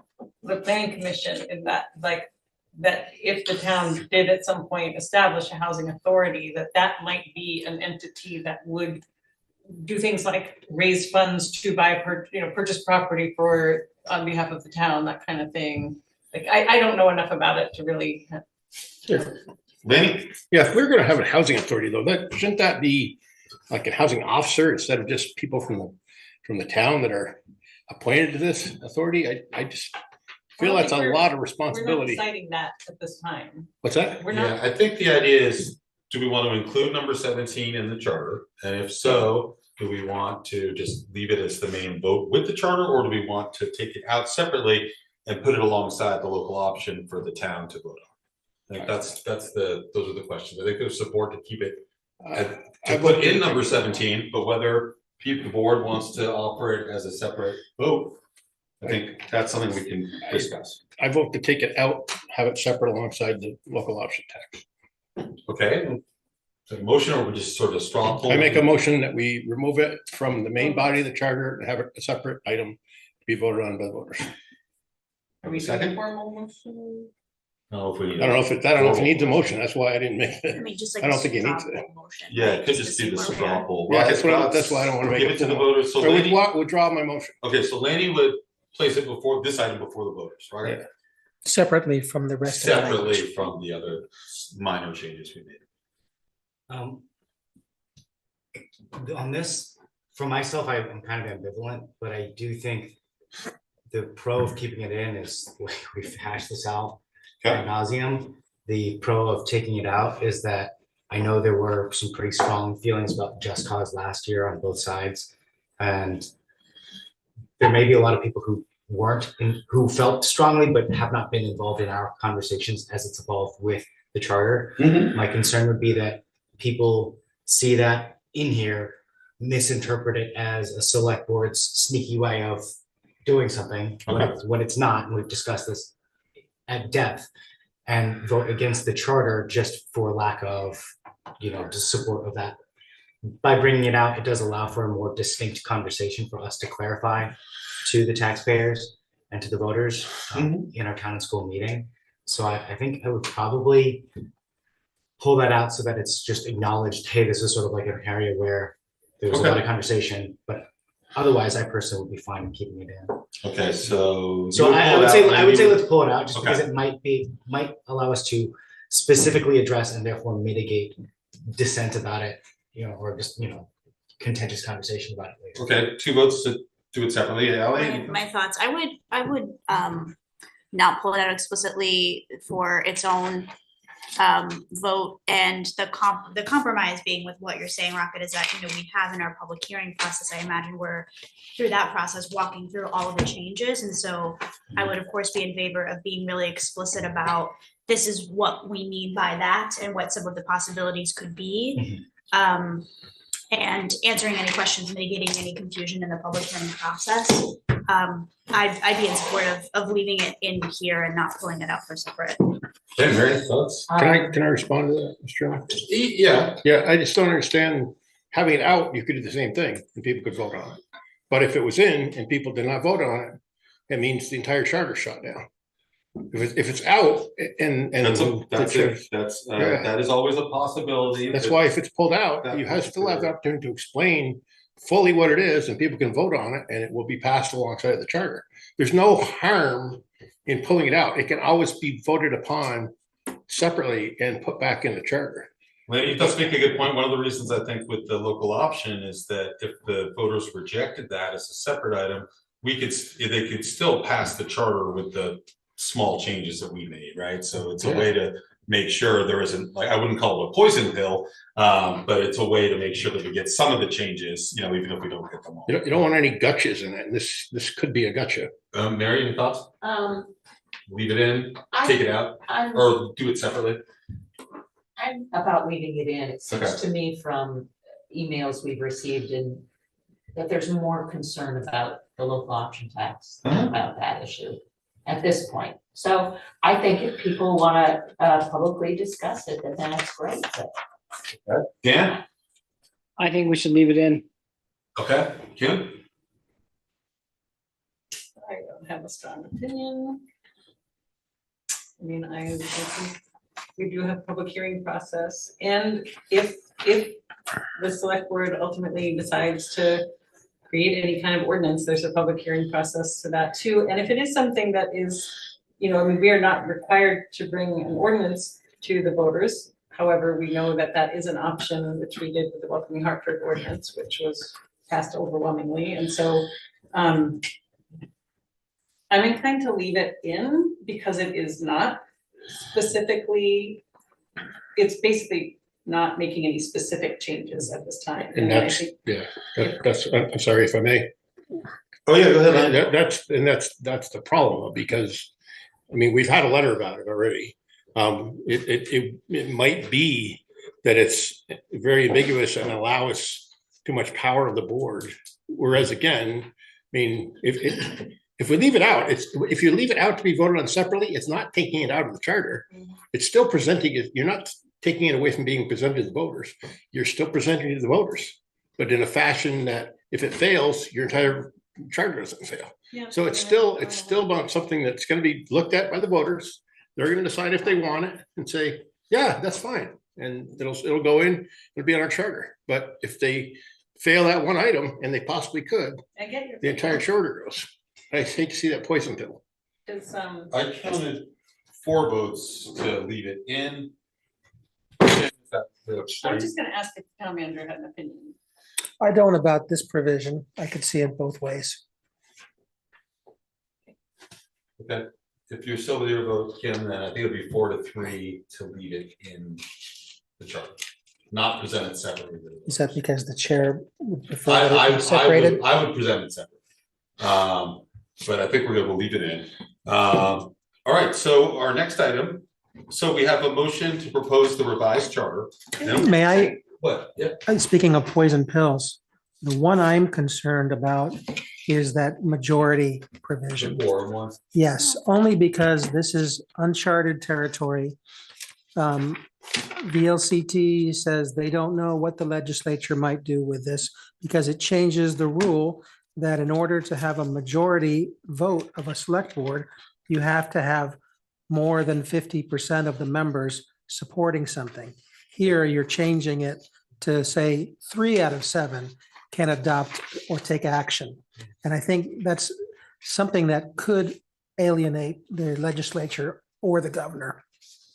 the planning commission, in that, like, that if the town did at some point establish a housing authority, that might be an entity that would do things like raise funds to buy, purchase property on behalf of the town, that kind of thing. Like, I don't know enough about it to really. Lenny? Yeah, if we're gonna have a housing authority though, shouldn't that be like a housing officer instead of just people from the town that are appointed to this authority? I just feel that's a lot of responsibility. We're not deciding that at this time. What's that? We're not. Yeah, I think the idea is, do we want to include number 17 in the charter? And if so, do we want to just leave it as the main vote with the charter, or do we want to take it out separately and put it alongside the local option for the town to vote on? I think those are the questions. I think there's support to keep it to put in number 17, but whether the board wants to offer it as a separate vote, I think that's something we can discuss. I vote to take it out, have it separate alongside the local option tax. Okay. So motion, or we just sort of straw poll? I make a motion that we remove it from the main body of the charter and have it a separate item to be voted on by the voters. Are we Second? doing formal motion? No, if we. I don't know if it needs a motion. That's why I didn't make I it. mean, just like. I don't a think it needs straw it. poll motion, Yeah, right? it could to just see do the where we're straw at. poll. Yeah, that's why I don't want to make Give it it to the voters. So So Laney, withdraw my motion. okay, so Laney would place it before this item before the voters, right? Yeah. Separately from the rest of the Separately language. from the other minor changes we made. On this, for myself, I'm kind of ambivalent, but I do think the pro of keeping it in is, like, we've hashed this out ad nauseum. The pro of taking it out is that I know there were some pretty strong feelings about just cause last year on both sides. And there may be a lot of people who who felt strongly but have not been involved in our conversations as it's evolved with the charter. My concern would be that people see that in here, misinterpret it as a select board's sneaky way of doing something when it's not, and we've discussed this at depth, and vote against the charter just for lack of, just support of that. By bringing it out, it does allow for a more distinct conversation for us to clarify to the taxpayers and to the voters in our town and school meeting. So I think I would probably pull that out so that it's just acknowledged, hey, this is sort of like an area where there was a lot of conversation, but otherwise I personally would be fine in keeping it in. Okay, so. So you I pull would it say, out, I would say maybe- let's pull it out just because Okay. it might allow us to specifically address and therefore mitigate dissent about it, or just, contentious conversation about it later. Okay, 2 votes to do it separately. Ally? My thoughts, I would not pull it out explicitly for its own vote, and the compromise being with what you're saying, Rocket, is that, we have in our public hearing process, I imagine we're through that process, walking through all of the changes, and so I would of course be in favor of being really explicit about this is what we mean by that and what some of the possibilities could be. And answering any questions, mitigating any confusion in the public hearing process. I'd be in support of leaving it in here and not pulling it out for separate. Okay, Mary, thoughts? Can I respond to that, Mr. Chairman? Yeah, Yeah, I just don't understand, having it out, you could do the same thing and people could vote on it. But if it was in and people did not vote on it, it means the entire charter shut down. If it's out and. that is always a possibility. That's why if it's pulled out, you still have the opportunity to explain fully what it is and people can vote on it and it will be passed alongside of the charter. There's no harm in pulling it out. It can always be voted upon separately and put back in the charter. Well, it does make a good point. One of the reasons I think with the local option is that if the voters rejected that as a separate item, they could still pass the charter with the small changes that we made, right? So it's a way to make sure there isn't, like, I wouldn't call it a poison pill, but it's a way to make sure that we get some of the changes, even if we don't get them all. You don't want any gotchas in it. And this could be a gotcha. Mary, any thoughts? Leave it in, take it out, I'm or do it separately? about leaving it in. It seems Okay. to me from emails we've received and that there's more concern about the local option tax than about that issue at this point. So I think if people wanna publicly discuss it, then that's great. But Dan? I think we should leave it in. Okay, Kim? I don't have a strong opinion. I mean, I think we do have public hearing process, and if the select board ultimately decides to create any kind of ordinance, there's a public hearing process to that too. And if it is something that is, we are not required to bring an ordinance to the voters. However, we know that that is an option, which we did with the Welcoming Hartford ordinance, which was passed overwhelmingly. And so I'm inclined to leave it in because it is not specifically, it's basically not making any specific changes at this time. And I that's, think that's, I'm sorry if I may. Oh, yeah, go ahead. That's the problem, because, we've had a letter about it already. It might be that it's very ambiguous and allows too much power of the board. Whereas again, if we leave it out, if you leave it out to be voted on separately, it's not taking it out of the charter. It's still presenting it. You're not taking it away from being presented to the voters. You're still presenting it to the voters, but in a fashion that if it fails, your entire charter doesn't fail. Yeah. So it's still about something that's going to be looked at by the voters. They're going to decide if they want it and say, yeah, that's fine. And it'll go in, it'll be on our charter. But if they fail that one item, and they possibly could, I get your. the entire charter goes. I hate to see that poison pill. It's, I counted 4 votes to leave it in. I was just gonna ask if the town manager had an opinion. I don't about this provision. I could see it both ways. Okay, if you're still with your vote, Kim, then I think it'd be 4-3 to leave it in the chart, not present it separately. Is that because the chair would prefer I that it be separated? would present it separate. But I think we'll leave it in. All right, so our next item, so we have a motion to propose the revised charter. May I, What? Yeah. speaking of poison pills, the one I'm concerned about is that majority provision. One. Yes, only because this is uncharted territory. VLCT says they don't know what the legislature might do with this because it changes the rule that in order to have a majority vote of a select board, you have to have more than 50% of the members supporting something. Here, you're changing it to say 3 out of 7 can adopt or take action. And I think that's something that could alienate the legislature or the governor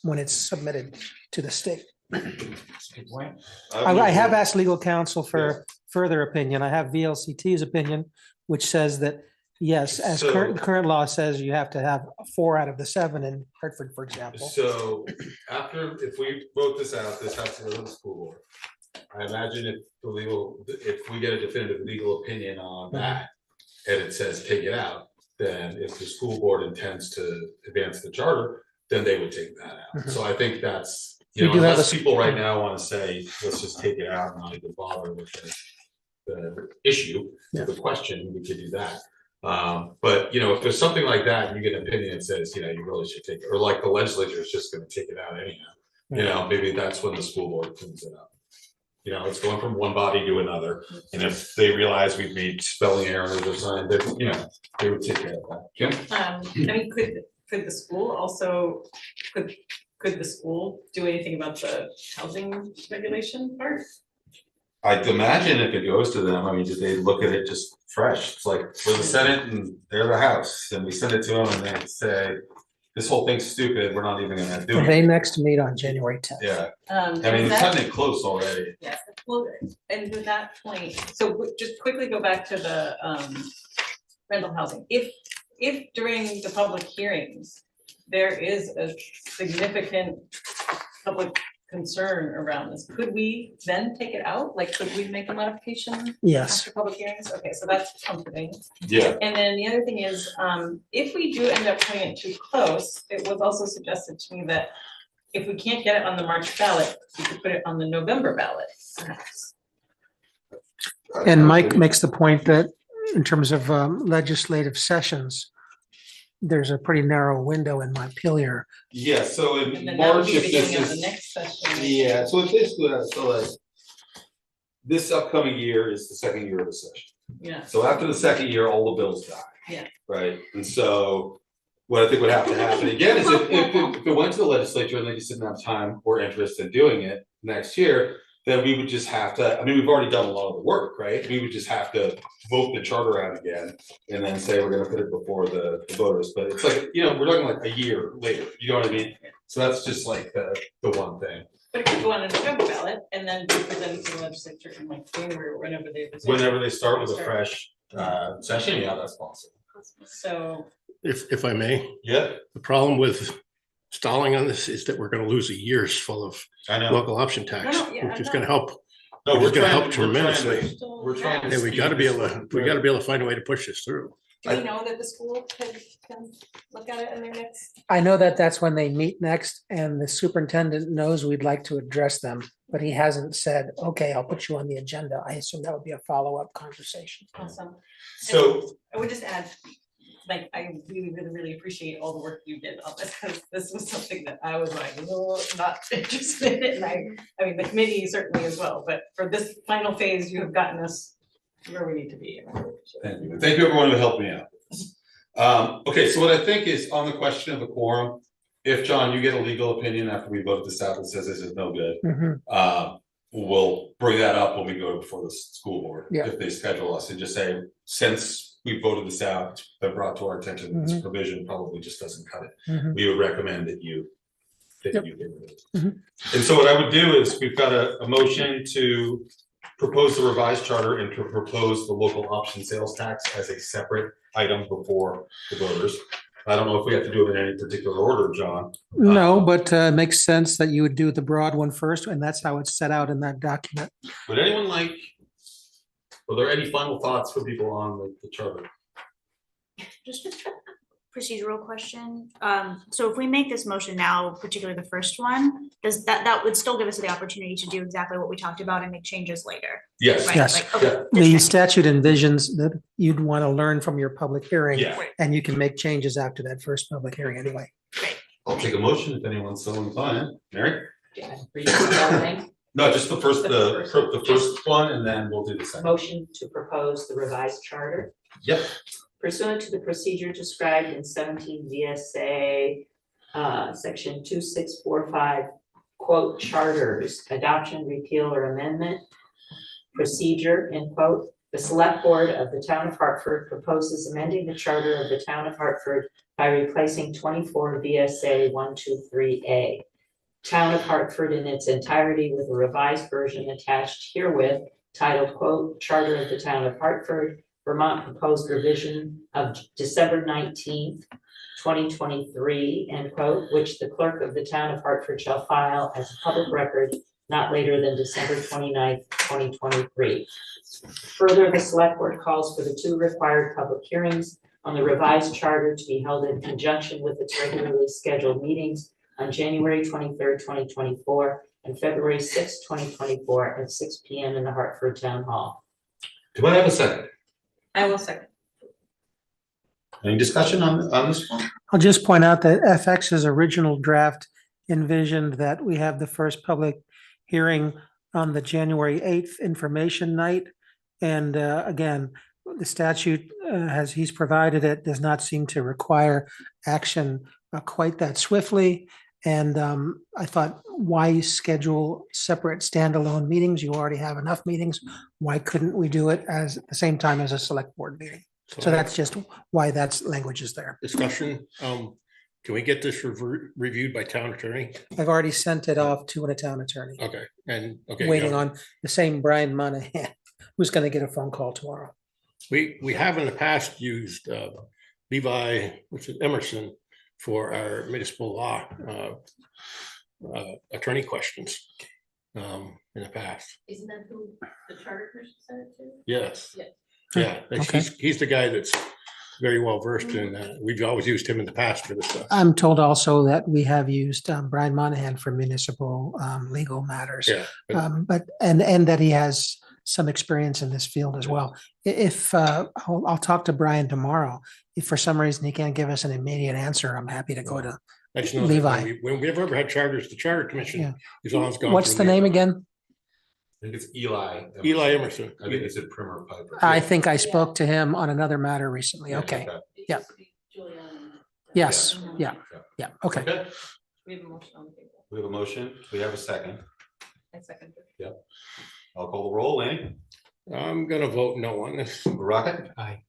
when it's submitted to the state. Good point. I have asked legal counsel for further opinion. I have VLCT's opinion, which says that, yes, as current law says, you have to have 4 out of the 7 in Hartford, for example. So if we vote this out, this has to go to the school board. I imagine if we get a definitive legal opinion on that, and it says take it out, then if the school board intends to advance the charter, then they would take that out. So I think that's, unless people right now want to say, let's just take it out and not even bother with the issue, the question, we could do that. But if there's something like that, and you get an opinion that says, you really should take it, or like the legislature is just gonna take it out anyhow, maybe that's when the school board cleans it up. It's going from one body to another, and if they realize we've made spelling errors or something, they would take care of that. Kim? Could the school also, could the school do anything about the housing regulation part? I'd imagine if it goes to them, they look at it just fresh. It's like we're the Senate and they're the House, and we send it to them and they say, this whole thing's stupid, we're not even gonna do it. They next meet on January 10th. Yeah, it's cutting it close already. Yeah, well, and to that point, so just quickly go back to the rental housing. If during the public hearings, there is a significant public concern around this, could we then take it out? Like, could we make a modification? Yes. After public hearings? Okay, so that's comforting. Yeah. And then the other thing is, if we do end up putting it too close, it was also suggested to me that if we can't get it on the March ballot, we could put it on the November ballot, perhaps. And Mike makes the point that in terms of legislative sessions, there's a pretty narrow window in Montpelier. Yeah, so And in then that would March, be if the this beginning of the is, next session. yeah, so it's basically, like, this upcoming year is the second year of the session. Yeah. So after the second year, all the bills die. Yeah. Right, and so what I think would have to happen again is if it went to the legislature and they just didn't have time or interest in doing it next year, then we would just have to, we've already done a lot of the work, right? We would just have to vote the charter out again and then say we're gonna put it before the voters, but it's like, we're talking like a year later, you know what I mean? So that's just like the one thing. But it could go on a November ballot and then be presented to the legislature in like January or whenever they. Whenever they start with a fresh session, yeah, that's possible. So. If I may, Yeah, the problem with stalling on this is that we're gonna lose a year's full of I know. local option tax, No, no, yeah, which is I'm gonna not- help. No, Which is gonna help we're trying tremendously. We're trying to. Hey, we speed gotta be able this to, up. we gotta be able to find a way to push this through. Do we know that the school can look at it in their next? I know that that's when they meet next, and the superintendent knows we'd like to address them, but he hasn't said, okay, I'll put you on the agenda. I assume that would be a follow-up conversation. Awesome. So, I would just add, like, I really, really, really appreciate all the work you did on this, because this was something that I was like, not interested in. I mean, the committee certainly as well, but for this final phase, you have gotten us where we need to be. thank you. Thank you everyone who helped me out. Okay, so what I think is on the question of a quorum, if John, you get a legal opinion after we vote this out that says this is no good, Mhm. we'll bring that up when we go before the school board. Yeah. If they schedule us and just say, since we voted this out, it's been brought to our attention, this provision probably just doesn't cut it. Mhm. We would recommend that you get rid of it. Mhm. And so what I would do is, we've got a motion to propose the revised charter and to propose the local option sales tax as a separate item before the voters. I don't know if we have to do it in any particular order, John. No, but it makes sense that you would do the broad one first, and that's how it's set out in that document. Would anyone were there any final thoughts for people on the charter? Just a procedural question. So if we make this motion now, particularly the first one, does that would still give us the opportunity to do exactly what we talked about and make changes later? Yes. Right? Yes. Like, okay, The just statute envisions that you'd want to learn from your public hearing, Yeah, and you can make changes after that first public hearing anyway. I'll take a motion if anyone's so inclined. Mary? Yeah, read the whole thing. No, just the first, The first. the first one, and then we'll do the second. Motion to propose the revised charter Yep, pursuant to the procedure described in 17 VSA, section 2645, quote, charters, adoption, repeal, or amendment procedure, end quote. The select board of the town of Hartford proposes amending the charter of the town of Hartford by replacing 24 VSA 123A. Town of Hartford in its entirety with a revised version attached herewith titled, quote, Charter of the Town of Hartford, Vermont proposed revision of December 19th, 2023, end quote, which the clerk of the town of Hartford shall file as a public record not later than December 29th, 2023. Further, the select board calls for the 2 required public hearings on the revised charter to be held in conjunction with its regularly scheduled meetings on January 23rd, 2024 and February 6th, 2024 at 6 p.m. in the Hartford Town Hall. do I have a second? I will second. Any discussion on this one? I'll just point out that FX's original draft envisioned that we have the first public hearing on the January 8th information night. And again, the statute, as he's provided it, does not seem to require action quite that swiftly. And I thought, why schedule separate standalone meetings? You already have enough meetings. Why couldn't we do it as at the same time as a select board meeting? So that's just why that language is there. Discussion, can we get this reviewed by town attorney? I've already sent it off to a town attorney, Okay, and, okay. waiting yeah. on the same Brian Monahan, who's going to get a phone call tomorrow. We have in the past used Levi, Emerson for our municipal law attorney questions in the past. Isn't that who the charter person said it to? Yes. Yes. Yeah, Okay. he's the guy that's very well versed in that. We've always used him in the past for this stuff. I'm told also that we have used Brian Monahan for municipal legal matters. Yeah. But and that he has some experience in this field as well. If I'll talk to Brian tomorrow. If for some reason he can't give us an immediate answer, I'm happy to go to. I just know Levi. that when we've ever had charters, the charter commission Yeah. is always gone. What's through the name again? I think it's Eli. Eli Emerson. I think it's a Primer Piper. I think I spoke to him on another matter recently. Okay. It Yeah. used to be Juliana. Yes. Mhm. Yeah. Yeah. Okay. Okay, We have a motion on the table. we have a motion. We have a second. I second it. I'll call the roll. Lanny? I'm gonna vote no on this. Rocket? Aye.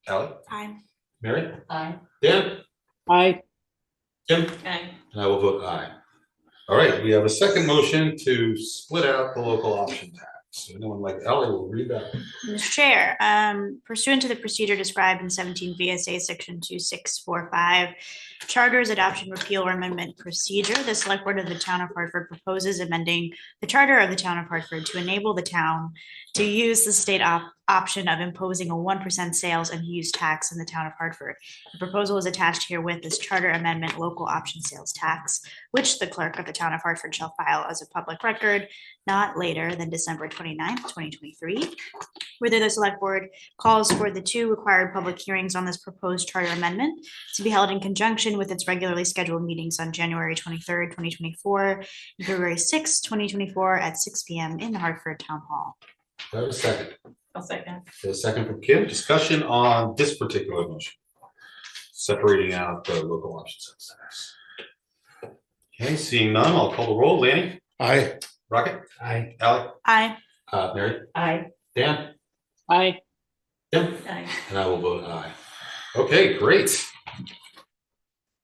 Ally? Aye. Mary? Aye. Dan? Aye. Kim? Aye. And I will vote aye. All right, we have a second motion to split out the local option tax. So anyone like Ally will read that. Mr. Chair, pursuant to the procedure described in 17 VSA section 2645, charters, adoption, repeal, or amendment procedure, the select board of the town of Hartford proposes amending the charter of the town of Hartford to enable the town to use the state option of imposing a 1% sales and use tax in the town of Hartford. The proposal is attached herewith as charter amendment local option sales tax, which the clerk of the town of Hartford shall file as a public record not later than December 29th, 2023. Whether the select board calls for the 2 required public hearings on this proposed charter amendment to be held in conjunction with its regularly scheduled meetings on January 23rd, 2024 and February 6th, 2024 at 6 p.m. in the Hartford Town Hall. Do I have a second? I'll second. A second from Kim. Discussion on this particular motion. Separating out the local option sales tax. Okay, seeing none, I'll call the roll. Lanny? Aye. Rocket? Aye. Ally? Aye. Mary? Aye. Dan? Aye. Kim? Aye. And I will vote aye. Okay, great.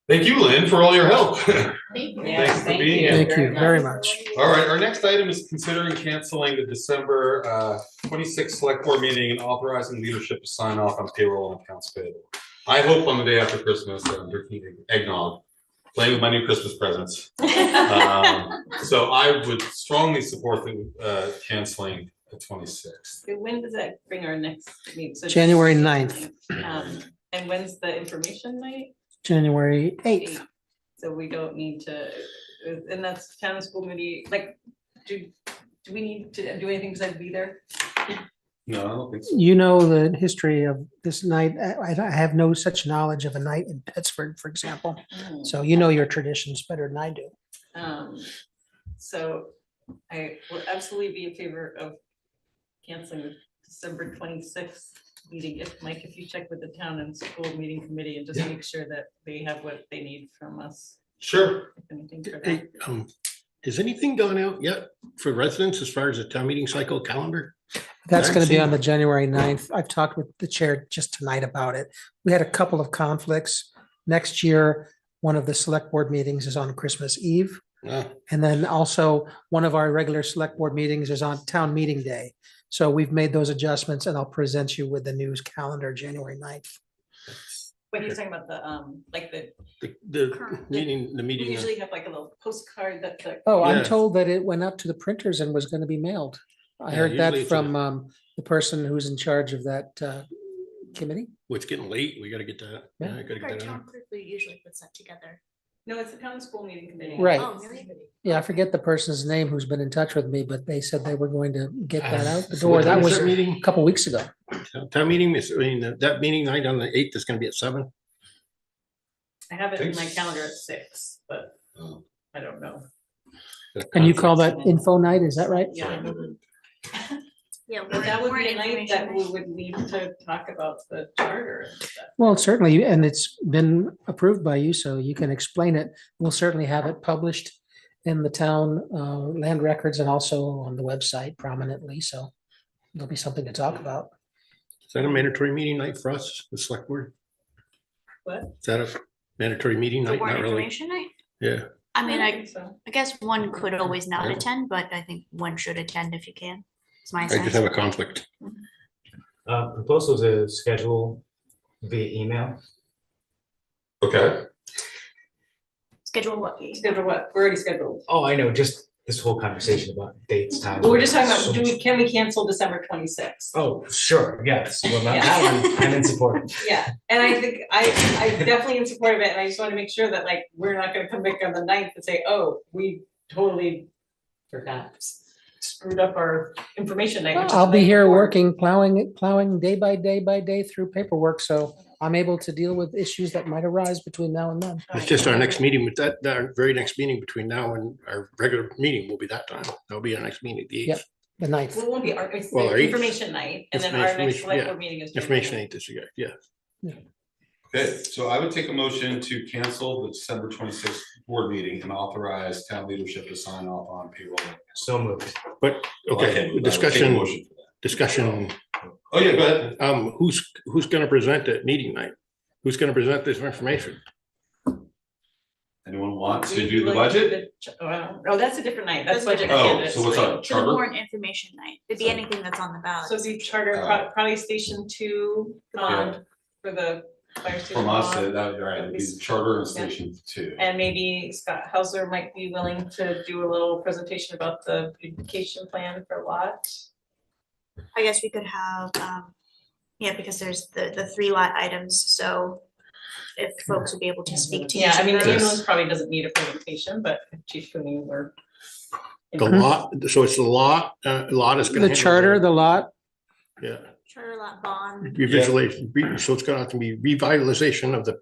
Thank you, Lynn, for all your help. Yes, Thanks for thank being you. here. Thank you very much. All right, our next item is considering canceling the December 26th select board meeting and authorizing leadership to sign off on payroll and accounts payable. I hope on the day after Christmas that I'm drinking eggnog, playing with my new Christmas presents. So I would strongly support the canceling the 26th. When does that bring our next meeting? So January 9th. And when's the information night? January 8th. So we don't need to, and that's town and school committee, like, do we need to do anything besides be there? No, I don't think so. You know the history of this night. I have no such knowledge of a night in Pittsburgh, for example. So you know your traditions better than I do. So I will absolutely be in favor of canceling the December 26th meeting. If you check with the town and school meeting committee and just Yeah. make sure that they have what they need from us. Sure. If anything for that. Hey, has anything gone out yet for residents as far as the town meeting cycle calendar? That's I've going to be seen- on the January 9th. I've talked with the chair just tonight about it. We had a couple of conflicts. Next year, one of the select board meetings is on Christmas Eve. And then also one of our regular select board meetings is on town meeting day. So we've made those adjustments and I'll present you with the news calendar January 9th. When you're talking about the, like The meeting, we the usually have like a little postcard that the. Oh, I'm Yeah. told that it went up to the printers and was going to be mailed. I Yeah, heard that usually it's from the person who's in charge of that committee. it's getting late. We gotta get that. Yeah, I gotta Our get that town on. clerk usually puts that together. No, it's the town school meeting committee. Right. Oh, really? Yeah, I forget the person's name who's been in touch with me, but they said they were going to get that out the So door. what That time is was that a meeting? couple weeks ago. Town meeting is, I mean, that meeting night on the 8th is gonna be at 7. I have it in my calendar at 6, but Oh. I don't know. And you call that info night, is that right? Yeah. Yeah. But that would be a warrant night that we information. would need to talk about the charter and stuff. Well, certainly, and it's been approved by you, so you can explain it. We'll certainly have it published in the town land records and also on the website prominently, so there'll be something to talk about. Is that a mandatory meeting night for us, the select board? What? Is that a mandatory meeting The night? warrant Not really. information night? Yeah. I mean, don't I think so. guess one could always not Yeah. attend, but I think one should attend if you can. It's my I just sense. have a conflict. Proposal to schedule via email. Okay. Schedule what? Schedule what? We're already scheduled. Oh, I know, just this whole conversation about dates, times. Well, we're just talking about, So much- can we cancel December 26th? Oh, sure, yes, well, Yeah. that one, I'm in support. Yeah, and I think I definitely in support of it, and I just want to make sure that like, we're not gonna come back on the 9th and say, oh, we totally forgot, screwed up our information night. which is I'll the be night here before. working, plowing day by day through paperwork, so I'm able to deal with issues that might arise between now and then. It's just our next meeting with that, our very next meeting between now and our regular meeting will be that time. That'll be our next meeting, the 8th. Yep. The 9th. Well, it won't be our, it's Well, the our each- information night, and then our next Information, select yeah. board meeting is. Information January. ain't this year, yeah. Okay, so I would take a motion to cancel the December 26th board meeting and authorize town leadership to sign off on payroll. So moved. But, Well, I okay, can't- I would take a discussion, motion for that. discussion, Oh, yeah, go ahead. who's gonna present at meeting night? Who's gonna present this information? Anyone want to We do the like budget? Oh, that's a different night, that's budget Oh, candidates. so what's on For the charter? warrant information night, it'd be anything that's on the ballot. So the charter, probably station 2, for the fire station. From us, bond. that, right, it'd be charter and station 2. And maybe Scott Hauser might be willing to do a little presentation about the beautification plan for lot. I guess we could have, yeah, because there's the 3 lot items, so if folks would be able to speak to each Yeah, I of mean, the those. ambulance probably doesn't need a presentation, but if Chief Cooney were. The lot, so it's the lot, lot is gonna. The handle charter, the lot, Yeah, Charter lot bond, revitalization, so it's gonna have to be revitalization of the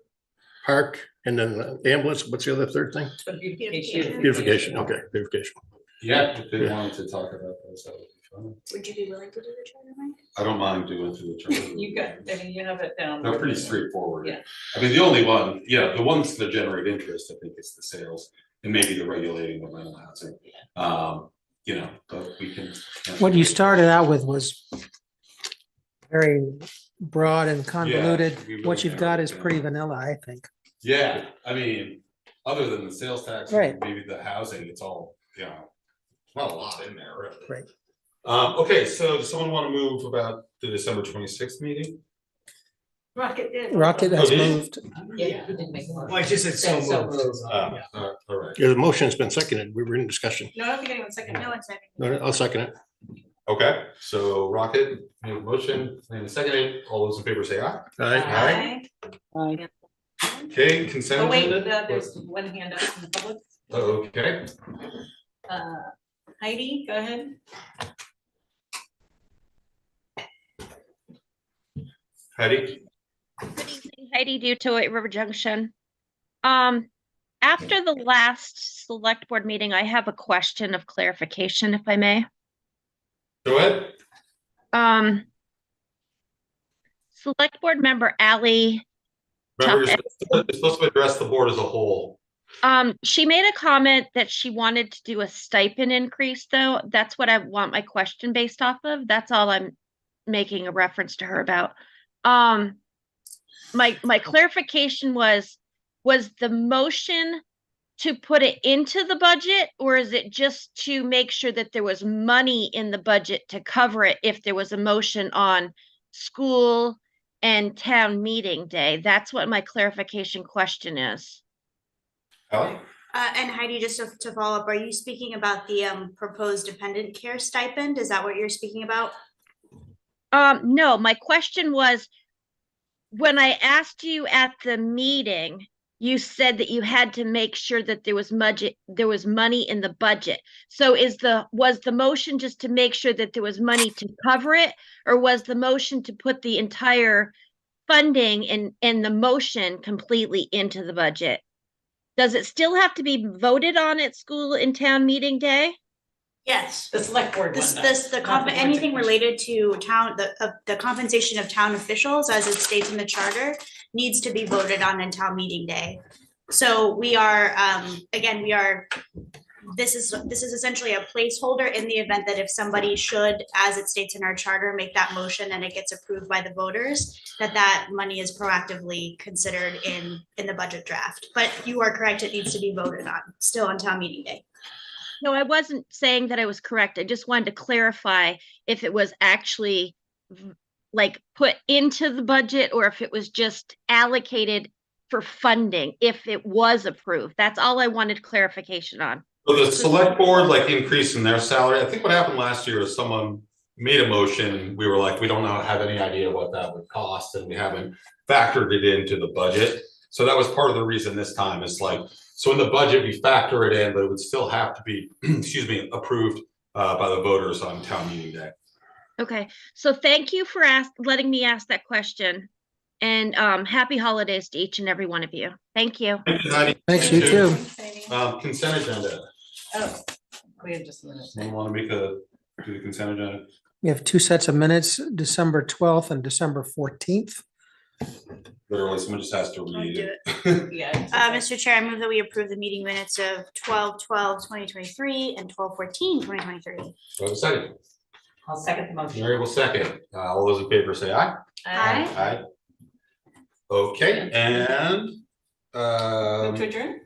park and then the ambulance, what's the other third thing? For beautification. Beautification, okay, beautification. Yeah, if they Yeah. wanted to talk about those, that would be fun. would you be willing to do the charter, Mike? I don't mind doing through the charter. You got, I mean, you have it down. They're pretty straightforward. Yeah. I mean, the only one, the ones that generate interest, I think it's the sales and maybe the regulating of rental housing. But we can. what you started out with was very broad and convoluted. we really What you've got narrowed is it down. pretty vanilla, I think. Yeah, I mean, other than the sales tax, Right. and maybe the housing, it's all, not a lot in there, really. Right. Okay, so does someone want to move about the December 26th meeting? Rocket did. Rocket has Oh, did you? moved. Yeah, he didn't make a motion. Well, I just said so So moved. moved. All right. Yeah, the motion's been seconded, we were in discussion. No, I don't think anyone seconded. No one second. No, I'll second it. Okay, so Rocket made a motion and a second. All those in favor say aye. Aye. Aye. Okay, consent. Oh, wait, agenda? there's one hand up from the public. Okay, Heidi, go ahead. Heidi? Good evening, Heidi Duto at River Junction. After the last select board meeting, I have a question of clarification, if I may. Go ahead. Select board member Ally, Remember, you're supposed to address the board as a whole. she made a comment that she wanted to do a stipend increase, though. That's what I want my question based off of. That's all I'm making a reference to her about. My clarification was the motion to put it into the budget, or is it just to make sure that there was money in the budget to cover it if there was a motion on school and town meeting day? That's what my clarification question is. Ally? And Heidi, just to follow up, are you speaking about the proposed dependent care stipend? Is that what you're speaking about? No, my question was, when I asked you at the meeting, you said that you had to make sure that there was money in the budget. So was the motion just to make sure that there was money to cover it, or was the motion to put the entire funding in the motion completely into the budget? Does it still have to be voted on at school and town meeting day? Yes. The select board one. Anything related to town, the compensation of town officials, as it states in the charter, needs to be voted on in town meeting day. So we are, this is essentially a placeholder in the event that if somebody should, as it states in our charter, make that motion and it gets approved by the voters, that money is proactively considered in the budget draft. But you are correct, it needs to be voted on, still on town meeting day. No, I wasn't saying that I was correct. I just wanted to clarify if it was actually like put into the budget or if it was just allocated for funding, if it was approved. That's all I wanted clarification on. So the select board, like, increasing their salary. I think what happened last year is someone made a motion. We were like, we don't have any idea what that would cost, and we haven't factored it into the budget. So that was part of the reason this time. It's like, so in the budget, we factor it in, but it would still have to be, excuse me, approved by the voters on town meeting day. Okay, so thank you for letting me ask that question, and happy holidays to each and every one of you. Thank you. Thank you, Heidi. Thanks, you too. Consent agenda. Oh, we have just a minute. Someone want to do the consent agenda? We have two sets of minutes, December 12th and December 14th. Literally, someone just has to I'll read do it. Yeah. Mr. Chair, I move that we approve the meeting minutes of 12/12/2023 and 12/14/2023. Do I have a second? I'll second the motion. Mary will second. All those in favor say aye. Aye. Aye. Okay, and Move to adjourn?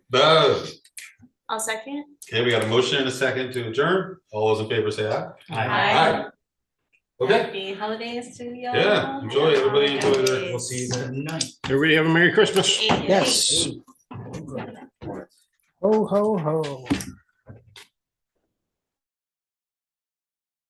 I'll second. okay, we got a motion and a second to adjourn. All those in favor say aye. Aye. Okay, Happy holidays to y'all. yeah, enjoy, everybody enjoy their. We'll see you tonight. Everybody have a Merry Christmas. Yes. Ho, ho, ho.